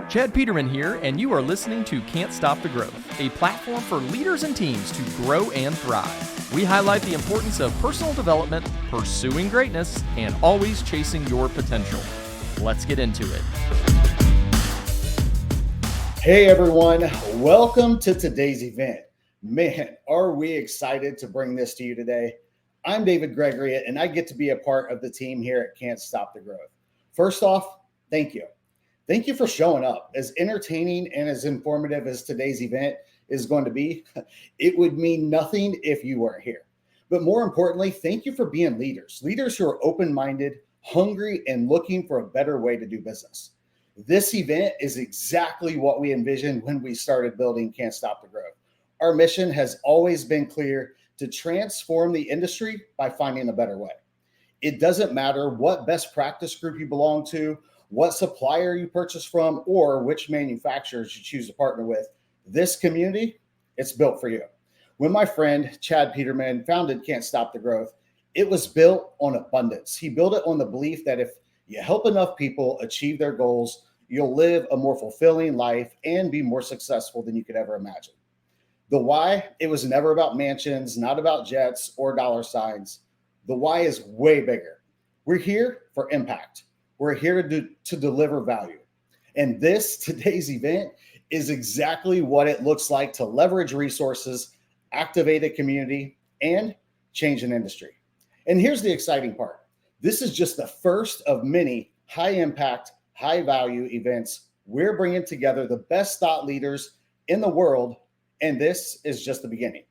Chad Peterman here, and you are listening to Can't Stop the Growth, a platform for leaders and teams to grow and thrive. We highlight the importance of personal development, pursuing greatness, and always chasing your potential. Let's get into it. Hey everyone, welcome to today's event. Man, are we excited to bring this to you today. I'm David Gregory, and I get to be a part of the team here at Can't Stop the Growth. First off, thank you. Thank you for showing up. As entertaining and as informative as today's event is going to be, it would mean nothing if you weren't here. But more importantly, thank you for being leaders who are open-minded, hungry, and looking for a better way to do business. This event is exactly what we envisioned when we started building Can't Stop the Growth. Our mission has always been clear: to transform the industry by finding a better way. It doesn't matter what best practice group you belong to, what supplier you purchase from, or which manufacturers you choose to partner with. This community, it's built for you. When my friend Chad Peterman founded Can't Stop the Growth, it was built on abundance. He built it on the belief that if you help enough people achieve their goals, you'll live a more fulfilling life and be more successful than you could ever imagine. The why, it was never about mansions, not about jets or dollar signs. The why is way bigger. We're here for impact. We're here to deliver value. And today's event is exactly what it looks like to leverage resources, activate a community, and change an industry. And here's the exciting part. This is just the first of many high impact, high value events. We're bringing together the best thought leaders in the world, and this is just the beginning.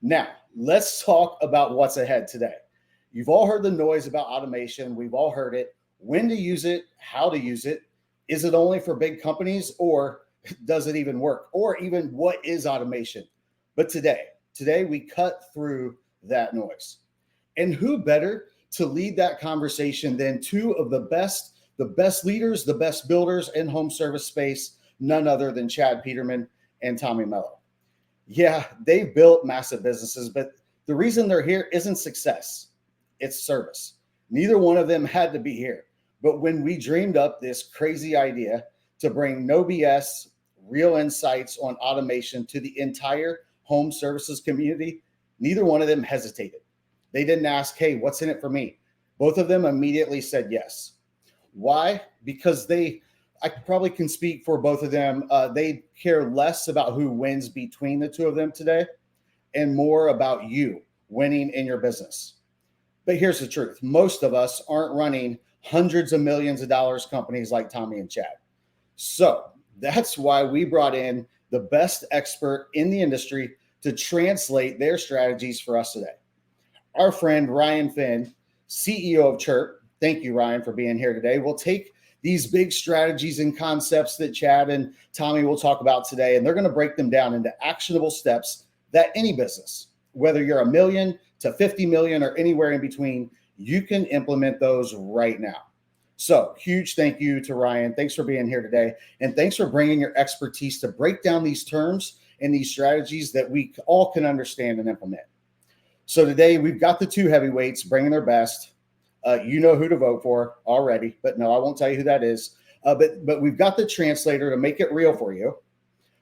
Now, let's talk about what's ahead today. You've all heard the noise about automation. We've all heard it. When to use it, how to use it. Is it only for big companies, or does it even work? Or even, what is automation? But today we cut through that noise. And who better to lead that conversation than two of the best leaders, the best builders in home service space, none other than Chad Peterman and Tommy Mello. Yeah, they've built massive businesses, but the reason they're here isn't success, it's service. Neither one of them had to be here. But when we dreamed up this crazy idea to bring no BS, real insights on automation to the entire home services community, neither one of them hesitated. They didn't ask, hey, what's in it for me? Both of them immediately said yes. Why? Because I probably can speak for both of them. They care less about who wins between the two of them today and more about you winning in your business. But here's the truth. Most of us aren't running hundreds of millions of dollars companies like Tommy and Chad. So that's why we brought in the best expert in the industry to translate their strategies for us today. Our friend Ryan Finn, CEO of Chirp. Thank you, Ryan, for being here today. We'll take these big strategies and concepts that Chad and Tommy will talk about today, and they're going to break them down into actionable steps that any business, whether you're $1 million to 50 million or anywhere in between, you can implement those right now. So huge thank you to Ryan. Thanks for being here today. And thanks for bringing your expertise to break down these terms and these strategies that we all can understand and implement. So today we've got the two heavyweights bringing their best. You know who to vote for already, but no, I won't tell you who that is. But we've got the translator to make it real for you.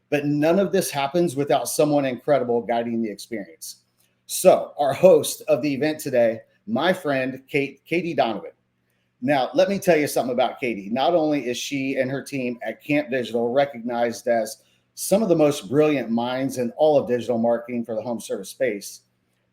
But none of this happens without someone incredible guiding the experience. So our host of the event today, my friend, Katie Donovan. Now, let me tell you something about Katie. Not only is she and her team at Camp Digital recognized as some of the most brilliant minds in all of digital marketing for the home service space,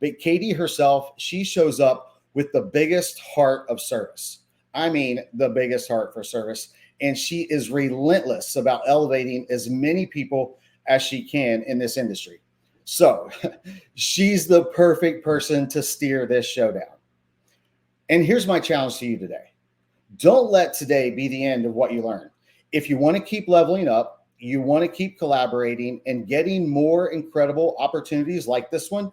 but Katie herself, she shows up with the biggest heart of service. I mean, the biggest heart for service. And she is relentless about elevating as many people as she can in this industry. So she's the perfect person to steer this showdown. And here's my challenge to you today. Don't let today be the end of what you learn. If you want to keep leveling up, you want to keep collaborating and getting more incredible opportunities like this one,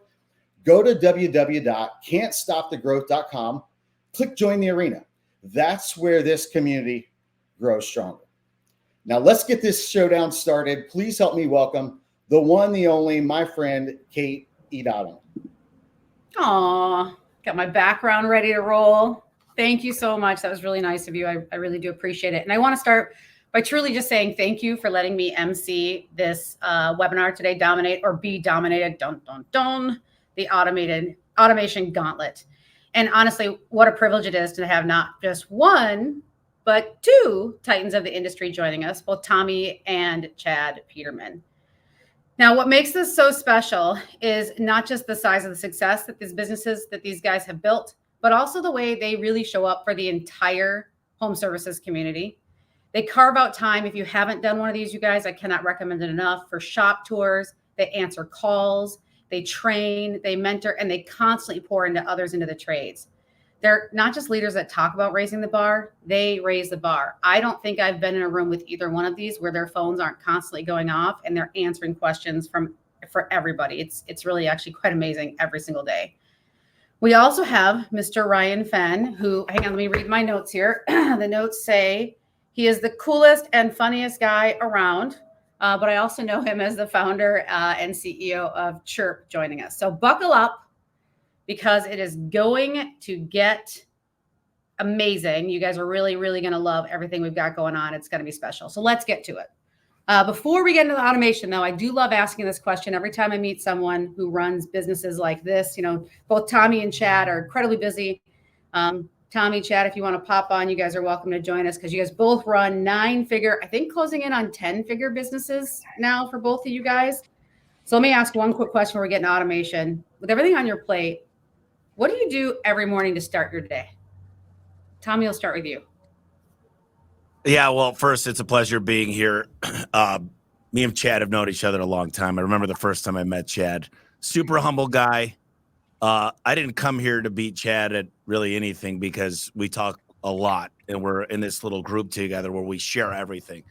go to www.can'tstopthegrowth.com, click join the arena. That's where this community grows stronger. Now let's get this showdown started. Please help me welcome the one, the only, my friend, Kate Donovan. Aw, got my background ready to roll. Thank you so much. That was really nice of you. I really do appreciate it. And I want to start by truly just saying thank you for letting me MC this webinar today, Dominate or Be Dominated, the automation gauntlet. And honestly, what a privilege it is to have not just one, but two titans of the industry joining us, both Tommy and Chad Peterman. Now, what makes this so special is not just the size of the success that these guys have built, but also the way they really show up for the entire home services community. They carve out time. If you haven't done one of these, you guys, I cannot recommend it enough, for shop tours. They answer calls, they train, they mentor, and they constantly pour into others into the trades. They're not just leaders that talk about raising the bar, they raise the bar. I don't think I've been in a room with either one of these where their phones aren't constantly going off and they're answering questions for everybody. It's really actually quite amazing every single day. We also have Mr. Ryan Fenn, who, hang on, let me read my notes here. The notes say he is the coolest and funniest guy around, but I also know him as the founder and CEO of Chirp, joining us. So buckle up, because it is going to get amazing. You guys are really, really going to love everything we've got going on. It's going to be special. So let's get to it. Before we get into the automation, though, I do love asking this question every time I meet someone who runs businesses like this. You know, both Tommy and Chad are incredibly busy. Tommy, Chad, if you want to pop on, you guys are welcome to join us, because you guys both run 9-figure, I think closing in on 10-figure businesses now for both of you guys. So let me ask one quick question before we get into automation. With everything on your plate, what do you do every morning to start your day? Tommy, I'll start with you. Yeah, well, first, it's a pleasure being here. Me and Chad have known each other a long time. I remember the first time I met Chad. Super humble guy. I didn't come here to beat Chad at really anything, because we talk a lot and we're in this little group together where we share everything.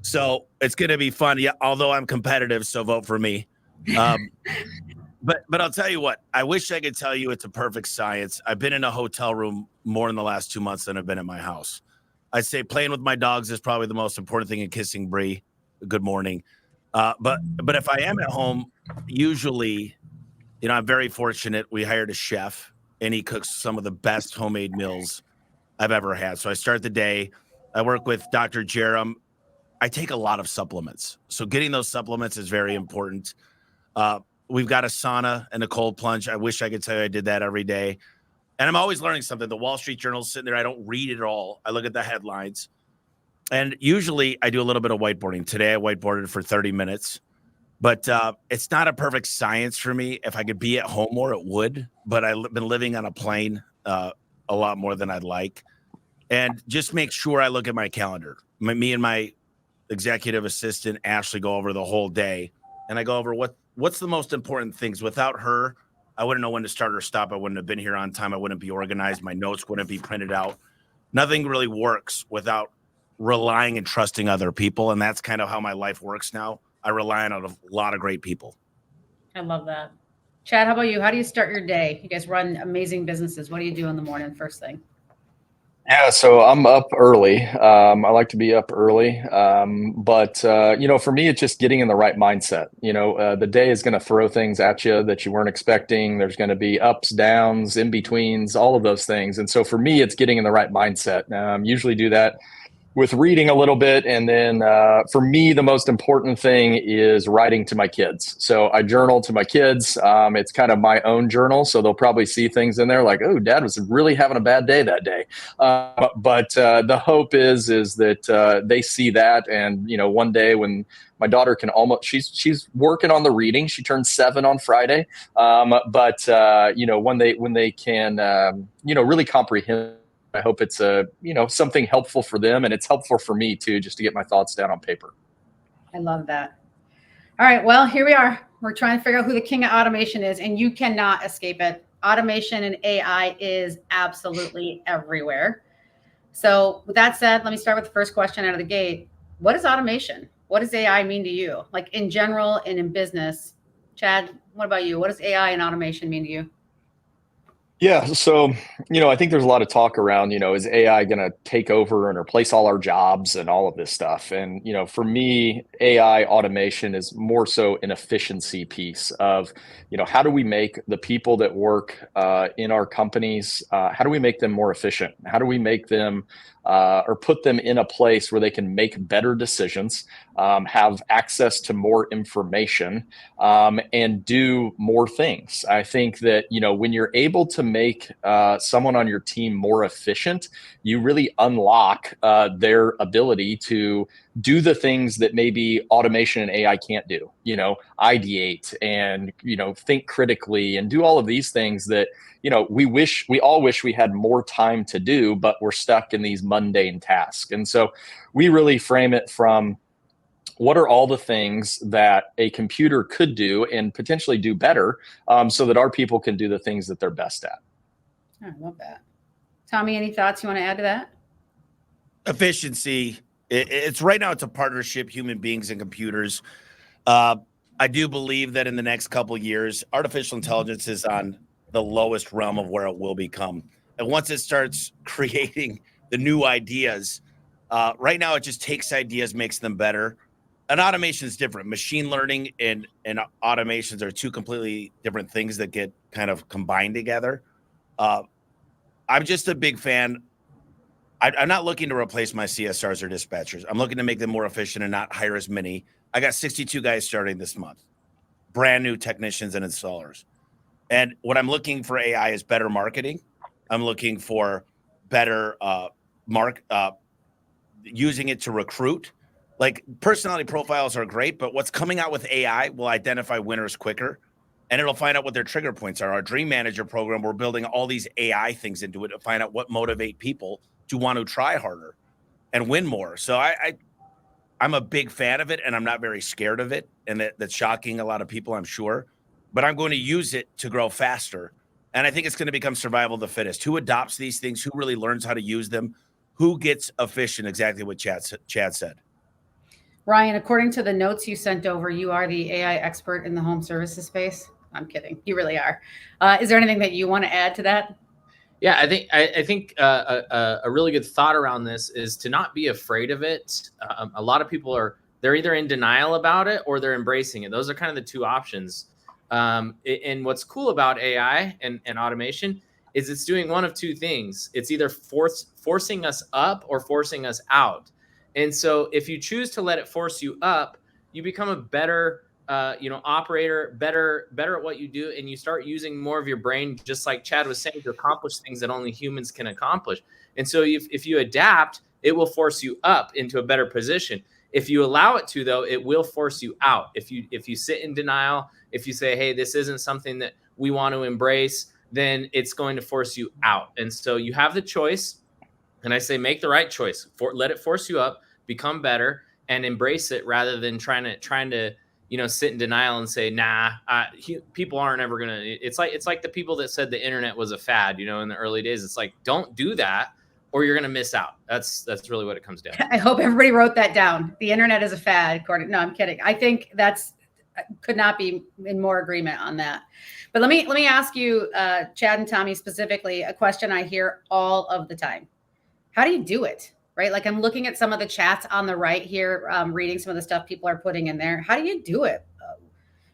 So it's going to be fun. Yeah, although I'm competitive, so vote for me. But I'll tell you what, I wish I could tell you it's a perfect science. I've been in a hotel room more in the last 2 months than I've been at my house. I'd say playing with my dogs is probably the most important thing, in kissing Bree. Good morning. But if I am at home, usually, you know, I'm very fortunate. We hired a chef, and he cooks some of the best homemade meals I've ever had. So I start the day. I work with Dr. Jerem. I take a lot of supplements. So getting those supplements is very important. We've got a sauna and a cold plunge. I wish I could tell you I did that every day. And I'm always learning something. The Wall Street Journal's sitting there. I don't read it all. I look at the headlines. And usually I do a little bit of whiteboarding. Today I whiteboarded for 30 minutes. But it's not a perfect science for me. If I could be at home more, it would. But I've been living on a plane a lot more than I'd like. And just make sure I look at my calendar. Me and my executive assistant, Ashley, go over the whole day. And I go over what's the most important things. Without her, I wouldn't know when to start or stop. I wouldn't have been here on time. I wouldn't be organized. My notes wouldn't be printed out. Nothing really works without relying and trusting other people. And that's kind of how my life works now. I rely on a lot of great people. I love that. Chad, how about you? How do you start your day? You guys run amazing businesses. What do you do in the morning first thing? Yeah, so I'm up early. I like to be up early. But for me, it's just getting in the right mindset. The day is going to throw things at you that you weren't expecting. There's going to be ups, downs, in-betweens, all of those things. And so for me, it's getting in the right mindset. Usually do that with reading a little bit. And then for me, the most important thing is writing to my kids. So I journal to my kids. It's kind of my own journal. So they'll probably see things in there like, oh, Dad was really having a bad day that day. But the hope is that they see that. And, one day when my daughter can she's working on the reading. She turned 7 on Friday. When they can, really comprehend, I hope it's something helpful for them, and it's helpful for me too, just to get my thoughts down on paper. I love that. All right, well, here we are. We're trying to figure out who the king of automation is, and you cannot escape it. Automation and AI is absolutely everywhere. So with that said, let me start with the first question out of the gate. What is automation? What does AI mean to you? Like in general and in business? Chad, what about you? What does AI and automation mean to you? Yeah. So, I think there's a lot of talk around, is AI going to take over and replace all our jobs and all of this stuff? And, for me, AI automation is more so an efficiency piece of, how do we make the people that work in our companies, how do we make them more efficient? How do we make them or put them in a place where they can make better decisions, have access to more information, and do more things? I think that, when you're able to make someone on your team more efficient, you really unlock their ability to do the things that maybe automation and AI can't do, ideate and, think critically and do all of these things that, we all wish we had more time to do, but we're stuck in these mundane tasks. And so we really frame it from, what are all the things that a computer could do and potentially do better, so that our people can do the things that they're best at? I love that. Tommy, any thoughts you want to add to that? Efficiency. It's right now, it's a partnership, human beings and computers. I do believe that in the next couple of years, artificial intelligence is on the lowest realm of where it will become. And once it starts creating the new ideas, right now it just takes ideas, makes them better. And automation is different. Machine learning and automations are two completely different things that get kind of combined together. I'm just a big fan. I'm not looking to replace my CSRs or dispatchers. I'm looking to make them more efficient and not hire as many. I got 62 guys starting this month, brand new technicians and installers. And what I'm looking for AI is better marketing. I'm looking for better using it to recruit. Like, personality profiles are great, but what's coming out with AI will identify winners quicker, and it'll find out what their trigger points are. Our Dream Manager program, we're building all these AI things into it to find out what motivate people to want to try harder and win more. So I'm a big fan of it, and I'm not very scared of it, and that's shocking a lot of people, I'm sure. But I'm going to use it to grow faster, and I think it's going to become survival of the fittest. Who adopts these things? Who really learns how to use them? Who gets efficient? Exactly what Chad said. Ryan, according to the notes you sent over, you are the AI expert in the home services space. I'm kidding. You really are. Is there anything that you want to add to that? Yeah, I think a really good thought around this is to not be afraid of it. A lot of people they're either in denial about it or they're embracing it. Those are kind of the two options. And what's cool about AI and automation is it's doing one of two things. It's either forcing us up or forcing us out. And so if you choose to let it force you up, you become a better operator, better at what you do, and you start using more of your brain, just like Chad was saying, to accomplish things that only humans can accomplish. And so if you adapt, it will force you up into a better position. If you allow it to, though, it will force you out. If you sit in denial, if you say, hey, this isn't something that we want to embrace, then it's going to force you out. And so you have the choice. And I say, make the right choice. Let it force you up, become better, and embrace it, rather than trying to sit in denial and say, nah, people aren't ever gonna. It's like the people that said the internet was a fad, in the early days. It's like, don't do that, or you're gonna miss out. That's really what it comes down to. I hope everybody wrote that down. The internet is a fad. No, I'm kidding. I think could not be in more agreement on that. But let me ask you, Chad and Tommy specifically, a question I hear all of the time. How do you do it? Right? Like, I'm looking at some of the chats on the right here, reading some of the stuff people are putting in there. How do you do it?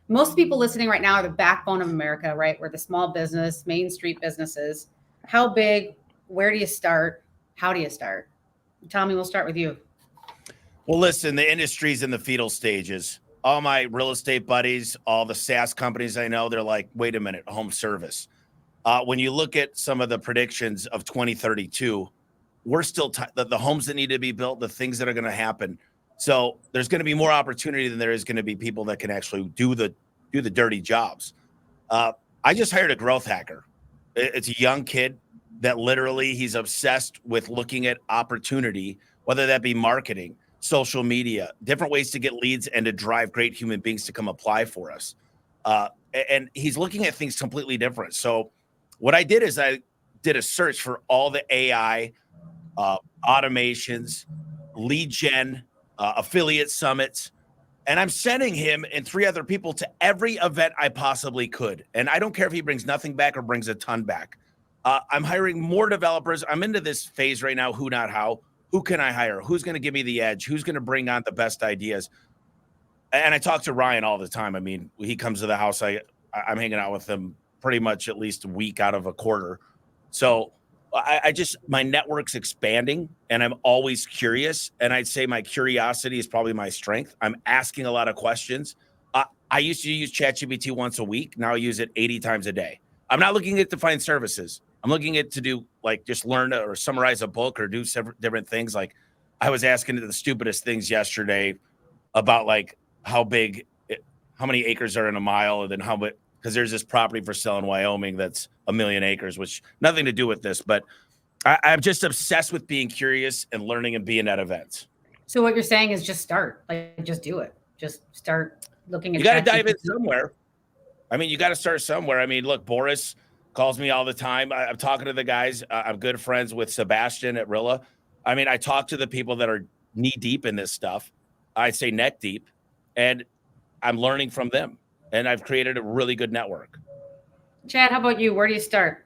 Most people listening right now are the backbone of America, right? We're the small business, Main Street businesses. How big? Where do you start? How do you start? Tommy, we'll start with you. Well, listen, the industry's in the fetal stages. All my real estate buddies, all the SaaS companies I know, they're like, wait a minute, home service. When you look at some of the predictions of 2032, we're still the homes that need to be built, the things that are going to happen. So there's going to be more opportunity than there is going to be people that can actually do the dirty jobs. I just hired a growth hacker. It's a young kid that literally he's obsessed with looking at opportunity, whether that be marketing, social media, different ways to get leads and to drive great human beings to come apply for us. And he's looking at things completely different. So what I did is I did a search for all the AI automations, lead gen, affiliate summits, and I'm sending him and 3 other people to every event I possibly could. And I don't care if he brings nothing back or brings a ton back. I'm hiring more developers. I'm into this phase right now. Who, not how. Who can I hire? Who's going to give me the edge? Who's going to bring on the best ideas? And I talk to Ryan all the time. I mean, he comes to the house. I'm hanging out with him pretty much at least a week out of a quarter. So my network's expanding, and I'm always curious. And I'd say my curiosity is probably my strength. I'm asking a lot of questions. I used to use ChatGPT once a week. Now I use it 80 times a day. I'm not looking at to find services. I'm looking at to do like just learn or summarize a book or do several different things. Like I was asking the stupidest things yesterday about like how many acres are in a mile, and then how much, because there's this property for sale in Wyoming that's 1 million acres, which nothing to do with this, but I'm just obsessed with being curious and learning and being at events. So what you're saying is just start, like just do it. Just start looking at. You got to dive in somewhere. I mean, you got to start somewhere. I mean, look, Boris calls me all the time. I'm talking to the guys. I'm good friends with Sebastian at Rilla. I mean, I talk to the people that are knee deep in this stuff. I'd say neck deep, and I'm learning from them. And I've created a really good network. Chad, how about you? Where do you start?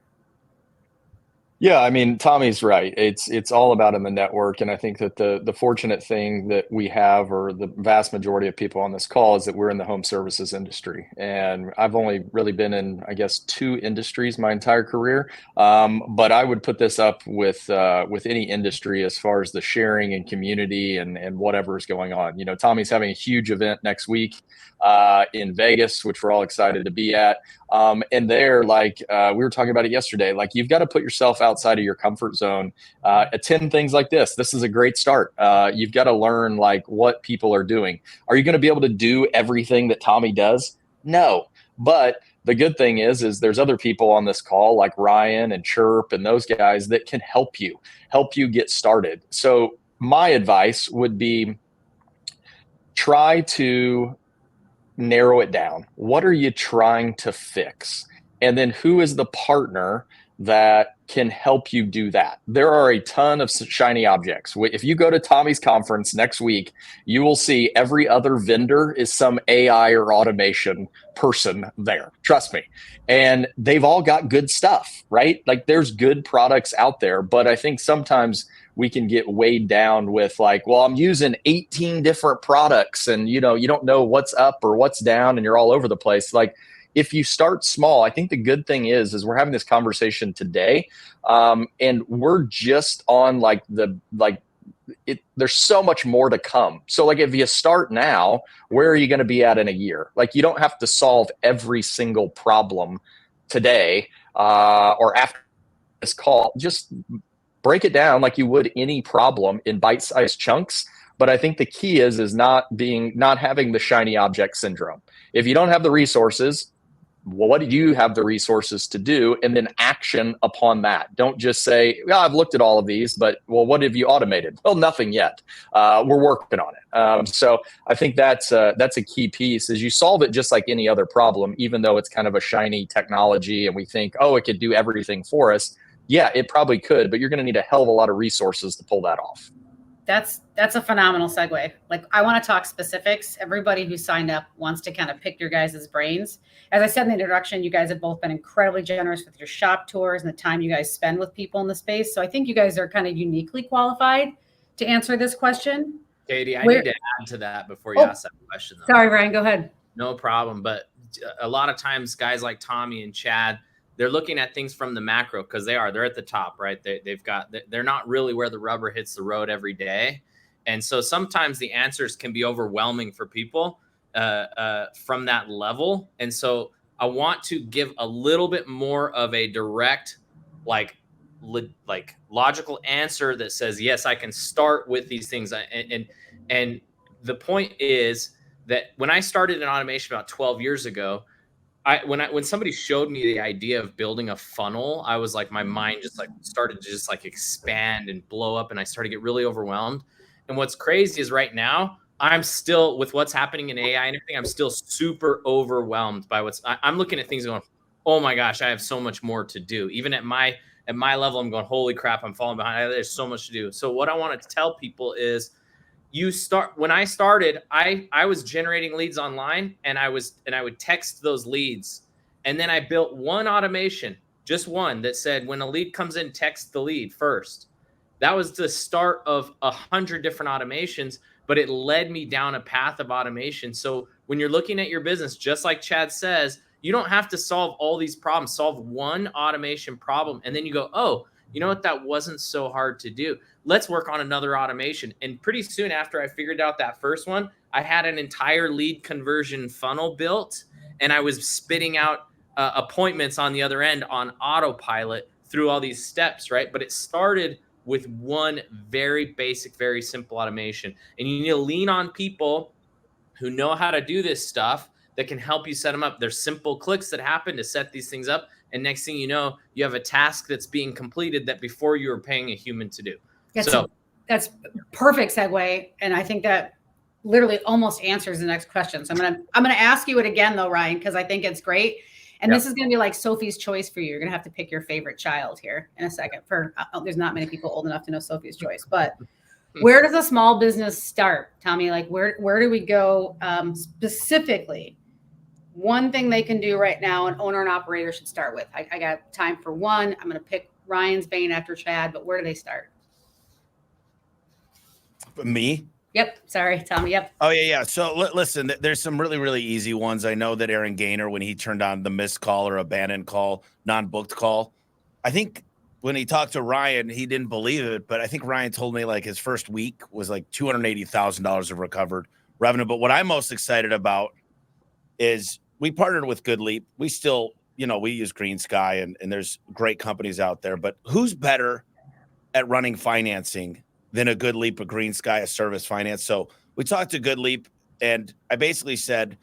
Yeah, I mean, Tommy's right. It's all about in the network. And I think that the fortunate thing that we have, or the vast majority of people on this call, is that we're in the home services industry. And I've only really been in, I guess, 2 industries my entire career. But I would put this up with any industry as far as the sharing and community and whatever is going on. You know, Tommy's having a huge event next week in Vegas, which we're all excited to be at. And there, like we were talking about it yesterday, like you've got to put yourself outside of your comfort zone. Attend things like this. This is a great start. You've got to learn like what people are doing. Are you going to be able to do everything that Tommy does? No. But the good thing is there's other people on this call like Ryan and Chirp and those guys that can help you get started. So my advice would be try to narrow it down. What are you trying to fix? And then who is the partner that can help you do that? There are a ton of shiny objects. If you go to Tommy's conference next week, you will see every other vendor is some AI or automation person there. Trust me. And they've all got good stuff, right? Like there's good products out there, but I think sometimes we can get weighed down with like, well, I'm using 18 different products and, you know, you don't know what's up or what's down and you're all over the place. Like if you start small, I think the good thing is we're having this conversation today and we're just on there's so much more to come. So like if you start now, where are you going to be at in a year? Like you don't have to solve every single problem today or after this call. Just break it down like you would any problem in bite-sized chunks. But I think the key is not having the shiny object syndrome. If you don't have the resources, well, what do you have the resources to do? And then action upon that. Don't just say, well, I've looked at all of these, but well, what have you automated? Well, nothing yet. We're working on it. So I think that's a key piece is you solve it just like any other problem, even though it's kind of a shiny technology and we think, oh, it could do everything for us. Yeah, it probably could, but you're going to need a hell of a lot of resources to pull that off. That's a phenomenal segue. Like I want to talk specifics. Everybody who signed up wants to kind of pick your guys' brains. As I said in the introduction, you guys have both been incredibly generous with your shop tours and the time you guys spend with people in the space. So I think you guys are kind of uniquely qualified to answer this question. Katie, I need to add to that before you ask that question. Though. Sorry, Ryan, go ahead. No problem. But a lot of times guys like Tommy and Chad, they're looking at things from the macro because they're at the top, right? They're not really where the rubber hits the road every day. And so sometimes the answers can be overwhelming for people from that level. And so I want to give a little bit more of a direct, like logical answer that says, yes, I can start with these things. And the point is that when I started in automation about 12 years ago, when somebody showed me the idea of building a funnel, I was like, my mind just like started to just like expand and blow up, and I started to get really overwhelmed. And what's crazy is right now, I'm still with what's happening in AI and everything. I'm still super overwhelmed by I'm looking at things going, oh my gosh, I have so much more to do. Even at my level, I'm going, holy crap, I'm falling behind. There's so much to do. So what I wanted to tell people is, when I started, I was generating leads online and I would text those leads. And then I built one automation just one that said, when a lead comes in, text the lead first. That was the start of 100 different automations, but it led me down a path of automation. So when you're looking at your business, just like Chad says, you don't have to solve all these problems. Solve one automation problem, and then you go, oh, you know what? That wasn't so hard to do. Let's work on another automation. And pretty soon after I figured out that first one, I had an entire lead conversion funnel built, and I was spitting out appointments on the other end on autopilot through all these steps, right? But it started with one very basic, very simple automation. And you need to lean on people who know how to do this stuff that can help you set them up. There's simple clicks that happen to set these things up. And next thing you know, you have a task that's being completed that before you were paying a human to do. That's perfect segue. And I think that literally almost answers the next question. So I'm gonna ask you it again though, Ryan, because I think it's great. And this is going to be like Sophie's Choice for you. You're going to have to pick your favorite child here in a second. There's not many people old enough to know Sophie's Choice, but where does a small business start, Tommy? Like where do we go specifically? One thing they can do right now, an owner and operator should start with. I got time for one. I'm going to pick Ryan's vein after Chad, but where do they start? Me? Yep. Sorry, Tommy. Yep. Oh, yeah. So listen, there's some really, really easy ones. I know that Aaron Gaynor, when he turned on the missed call or abandoned call, non-booked call, I think when he talked to Ryan, he didn't believe it. But I think Ryan told me like his first week was like $280,000 of recovered revenue. But what I'm most excited about is we partnered with Good Leap. We still, we use Green Sky and there's great companies out there. But who's better at running financing than a Good Leap, a Green Sky, a Service Finance? So we talked to Good Leap, and I basically said,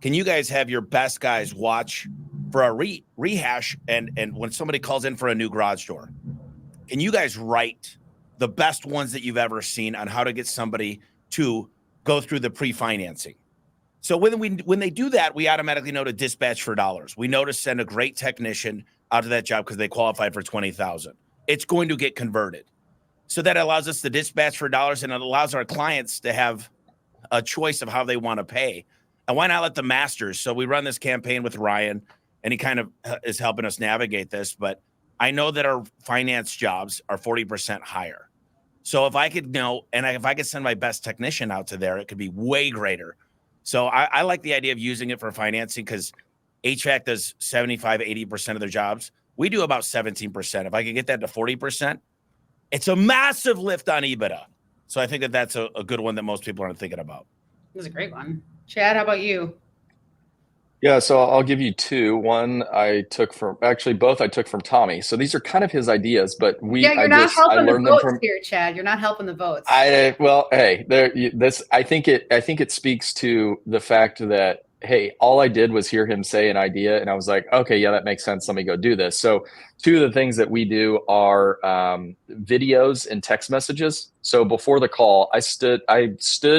can you guys have your best guys watch for a rehash? And when somebody calls in for a new garage door, can you guys write the best ones that you've ever seen on how to get somebody to go through the pre-financing? So when they do that, we automatically know to dispatch for dollars. We know to send a great technician out to that job because they qualified for $20,000. It's going to get converted. So that allows us to dispatch for dollars, and it allows our clients to have a choice of how they want to pay. And why not let the masters? So we run this campaign with Ryan, and he kind of is helping us navigate this. But I know that our finance jobs are 40% higher. So if I could if I could send my best technician out to there, it could be way greater. So I like the idea of using it for financing because HVAC does 75, 80% of their jobs. We do about 17%. If I could get that to 40%, it's a massive lift on EBITDA. So I think that that's a good one that most people aren't thinking about. That's a great one. Chad, how about you? Yeah, so I'll give you two. One I took from both I took from Tommy. So these are kind of his ideas, but you're not helping the votes here, Chad. You're not helping the votes. I think it speaks to the fact that, hey, all I did was hear him say an idea, and I was like, okay, yeah, that makes sense. Let me go do this. So two of the things that we do are videos and text messages. So before the call, I stood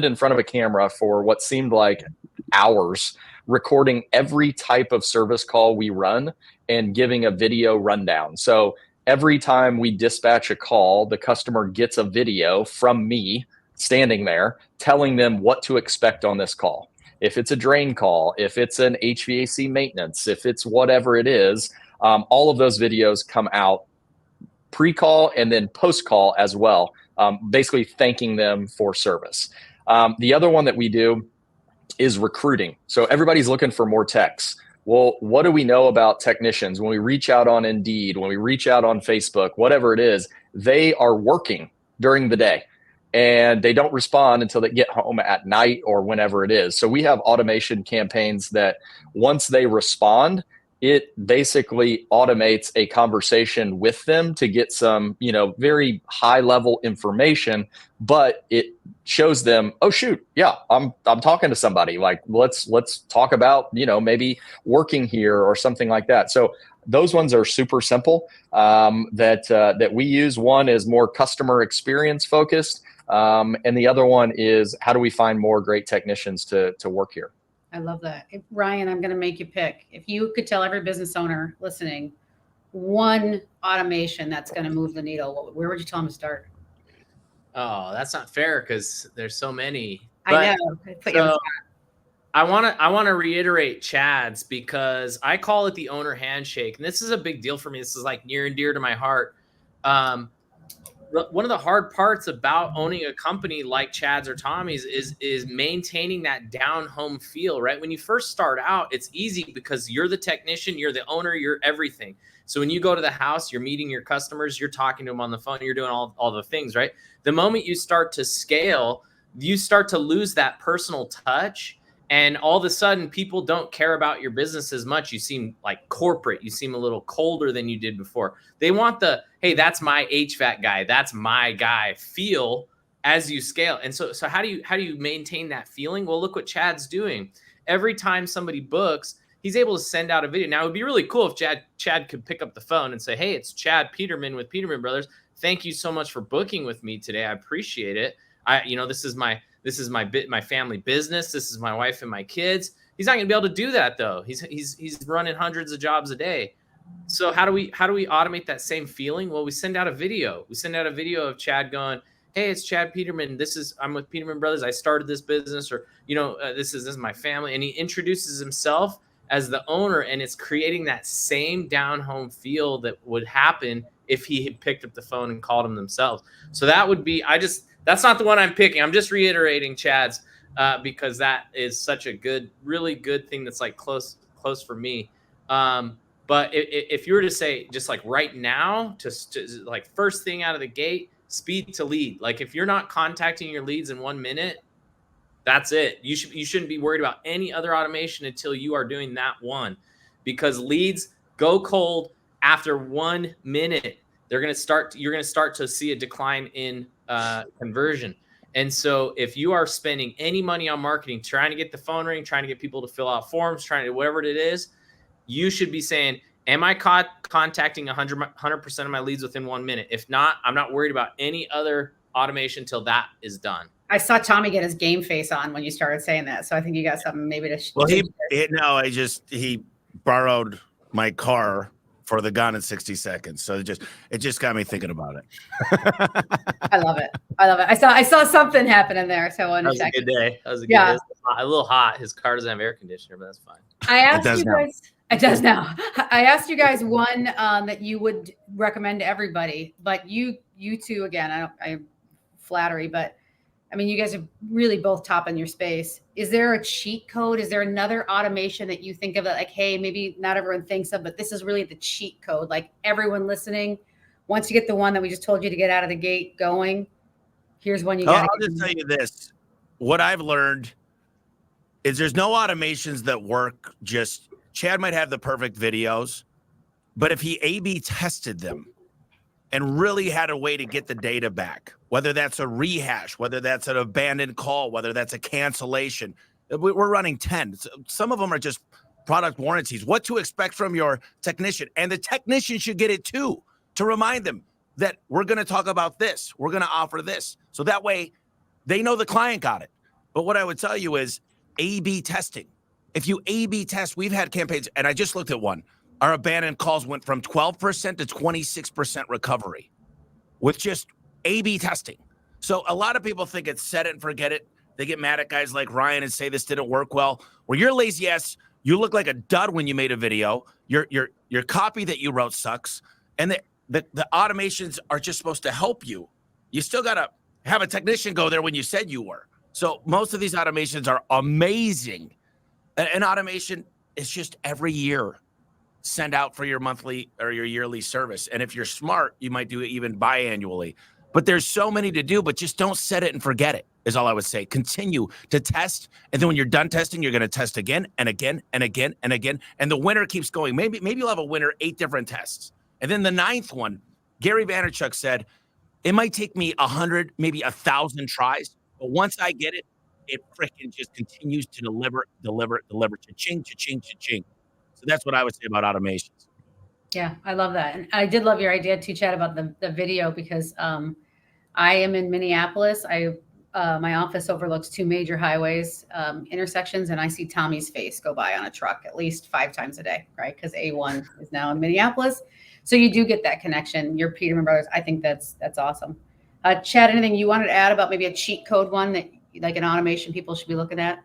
in front of a camera for what seemed like hours, recording every type of service call we run and giving a video rundown. So every time we dispatch a call, the customer gets a video from me standing there telling them what to expect on this call. If it's a drain call, if it's an HVAC maintenance, if it's whatever it is, all of those videos come out pre-call and then post-call as well, basically thanking them for service. The other one that we do is recruiting. So everybody's looking for more techs. Well, what do we know about technicians? When we reach out on Indeed, when we reach out on Facebook, whatever it is, they are working during the day. And they don't respond until they get home at night or whenever it is. So we have automation campaigns that once they respond, it basically automates a conversation with them to get some, very high level information, but it shows them, oh shoot, yeah, I'm talking to somebody. Like let's talk about, maybe working here or something like that. So those ones are super simple that we use. One is more customer experience focused. And the other one is how do we find more great technicians to work here? I love that. Ryan, I'm going to make you pick. If you could tell every business owner listening one automation that's going to move the needle, where would you tell them to start? Oh, that's not fair because there's so many. I know. I put you on the spot. I want to reiterate Chad's, because I call it the owner handshake, and this is a big deal for me. This is like near and dear to my heart. One of the hard parts about owning a company like Chad's or Tommy's is maintaining that down home feel, right? When you first start out, it's easy because you're the technician, you're the owner, you're everything. So when you go to the house, you're meeting your customers, you're talking to them on the phone, you're doing all the things, right? The moment you start to scale, you start to lose that personal touch. And all of a sudden, people don't care about your business as much. You seem like corporate. You seem a little colder than you did before. They want the, hey, that's my HVAC guy, that's my guy feel as you scale. And so how do you maintain that feeling? Well, look what Chad's doing. Every time somebody books, he's able to send out a video. Now, it would be really cool if Chad could pick up the phone and say, hey, it's Chad Peterman with Peterman Brothers. Thank you so much for booking with me today. I appreciate it. This is my family business. This is my wife and my kids. He's not going to be able to do that though. He's running hundreds of jobs a day. So how do we automate that same feeling? Well, we send out a video. We send out a video of Chad going, hey, it's Chad Peterman. I'm with Peterman Brothers. I started this business, or, this is my family. And he introduces himself as the owner, and it's creating that same down home feel that would happen if he had picked up the phone and called them themselves. So that would be, that's not the one I'm picking. I'm just reiterating Chad's, because that is such a really good thing. That's like close for me. But if you were to say, just like right now, to like first thing out of the gate, speed to lead. Like if you're not contacting your leads in 1 minute, that's it. You shouldn't be worried about any other automation until you are doing that one, because leads go cold after 1 minute. You're going to start to see a decline in conversion. And so if you are spending any money on marketing, trying to get the phone ring, trying to get people to fill out forms, trying to whatever it is, you should be saying, am I contacting 100% of my leads within 1 minute? If not, I'm not worried about any other automation till that is done. I saw Tommy get his game face on when you started saying that. So I think you got something maybe to. Well, he borrowed my car for the Gone in 60 Seconds. So it just got me thinking about it. I love it. I saw something happening there. So I wanted to check. That was a good day. That was a good day. A little hot. His car doesn't have air conditioner, but that's fine. I asked you guys. It does now. I asked you guys one that you would recommend to everybody, but you two, again, I flattery, but I mean, you guys are really both top in your space. Is there a cheat code? Is there another automation that you think of that, like, hey, maybe not everyone thinks of, but this is really the cheat code? Like everyone listening, once you get the one that we just told you to get out of the gate going, here's one you got. I'll just tell you this. What I've learned is there's no automations that work. Just Chad might have the perfect videos, but if he A/B tested them and really had a way to get the data back, whether that's a rehash, whether that's an abandoned call, whether that's a cancellation, we're running 10. Some of them are just product warranties. What to expect from your technician. And the technician should get it too, to remind them that we're going to talk about this. We're going to offer this. So that way they know the client got it. But what I would tell you is A/B testing. If you A/B test, we've had campaigns, and I just looked at one. Our abandoned calls went from 12% to 26% recovery with just A/B testing. So a lot of people think it's set it and forget it. They get mad at guys like Ryan and say this didn't work well. Well, you're lazy ass. You look like a dud when you made a video. Your copy that you wrote sucks. And the automations are just supposed to help you. You still got to have a technician go there when you said you were. So most of these automations are amazing. An automation is just every year send out for your monthly or your yearly service. And if you're smart, you might do it even biannually. But there's so many to do, but just don't set it and forget it, is all I would say. Continue to test. And then when you're done testing, you're going to test again and again and again and again. And the winner keeps going. Maybe you'll have a winner 8 different tests. And then the 9th one, Gary Vaynerchuk said, it might take me 100, maybe 1,000 tries. But once I get it, it freaking just continues to deliver, cha-ching, cha-ching, cha-ching. So that's what I would say about automations. Yeah, I love that. And I did love your idea too, Chad, about the video, because I am in Minneapolis. My office overlooks 2 major highways, intersections, and I see Tommy's face go by on a truck at least 5 times a day, right? Because A1 is now in Minneapolis. So you do get that connection. You're Peterman Brothers. I think that's awesome. Chad, anything you wanted to add about maybe a cheat code one that, like an automation, people should be looking at?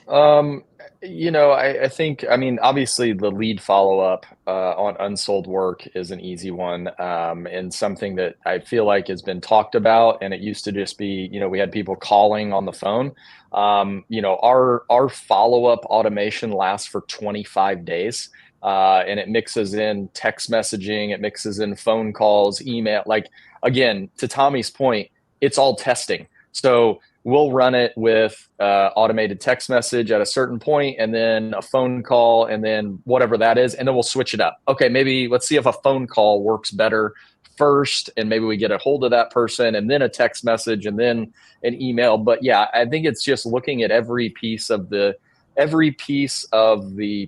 I think, I mean, obviously the lead follow-up on unsold work is an easy one, and something that I feel like has been talked about. And it used to just be, we had people calling on the phone. Our follow-up automation lasts for 25 days. And it mixes in text messaging, it mixes in phone calls, email. Like, again, to Tommy's point, it's all testing. So we'll run it with automated text message at a certain point, and then a phone call, and then whatever that is, and then we'll switch it up. Okay, maybe let's see if a phone call works better first, and maybe we get a hold of that person, and then a text message, and then an email. But yeah, I think it's just looking at every piece of the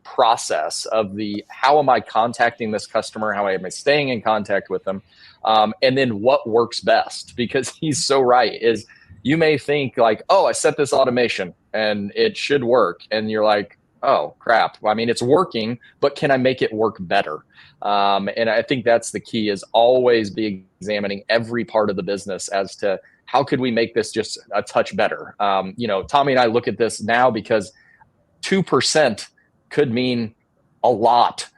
process of the how am I contacting this customer, how am I staying in contact with them, and then what works best. Because he's so right, is you may think like, oh, I set this automation and it should work. And you're like, oh, crap. I mean, it's working, but can I make it work better? And I think that's the key, is always be examining every part of the business as to how could we make this just a touch better. Tommy and I look at this now because 2% could mean a lot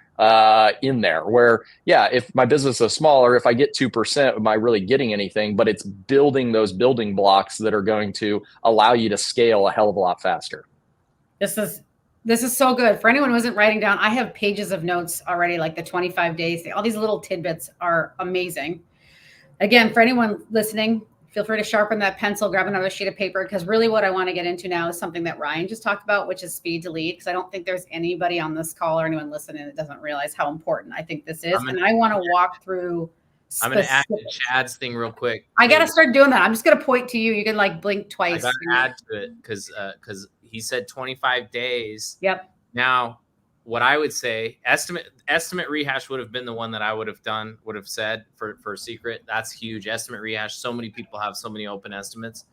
in there, where, yeah, if my business is smaller, if I get 2%, am I really getting anything? But it's building those building blocks that are going to allow you to scale a hell of a lot faster. This is so good. For anyone who isn't writing down, I have pages of notes already, like the 25 days. All these little tidbits are amazing. Again, for anyone listening, feel free to sharpen that pencil, grab another sheet of paper, because really what I want to get into now is something that Ryan just talked about, which is speed to lead, because I don't think there's anybody on this call or anyone listening that doesn't realize how important I think this is. And I want to walk through I'm going to add to Chad's thing real quick. I got to start doing that. I'm just going to point to you. You can like blink twice. I got to add to it because he said 25 days. Yep. Now, what I would say, estimate rehash would have been the one that I would have said for secret. That's huge. Estimate rehash. So many people have so many open estimates.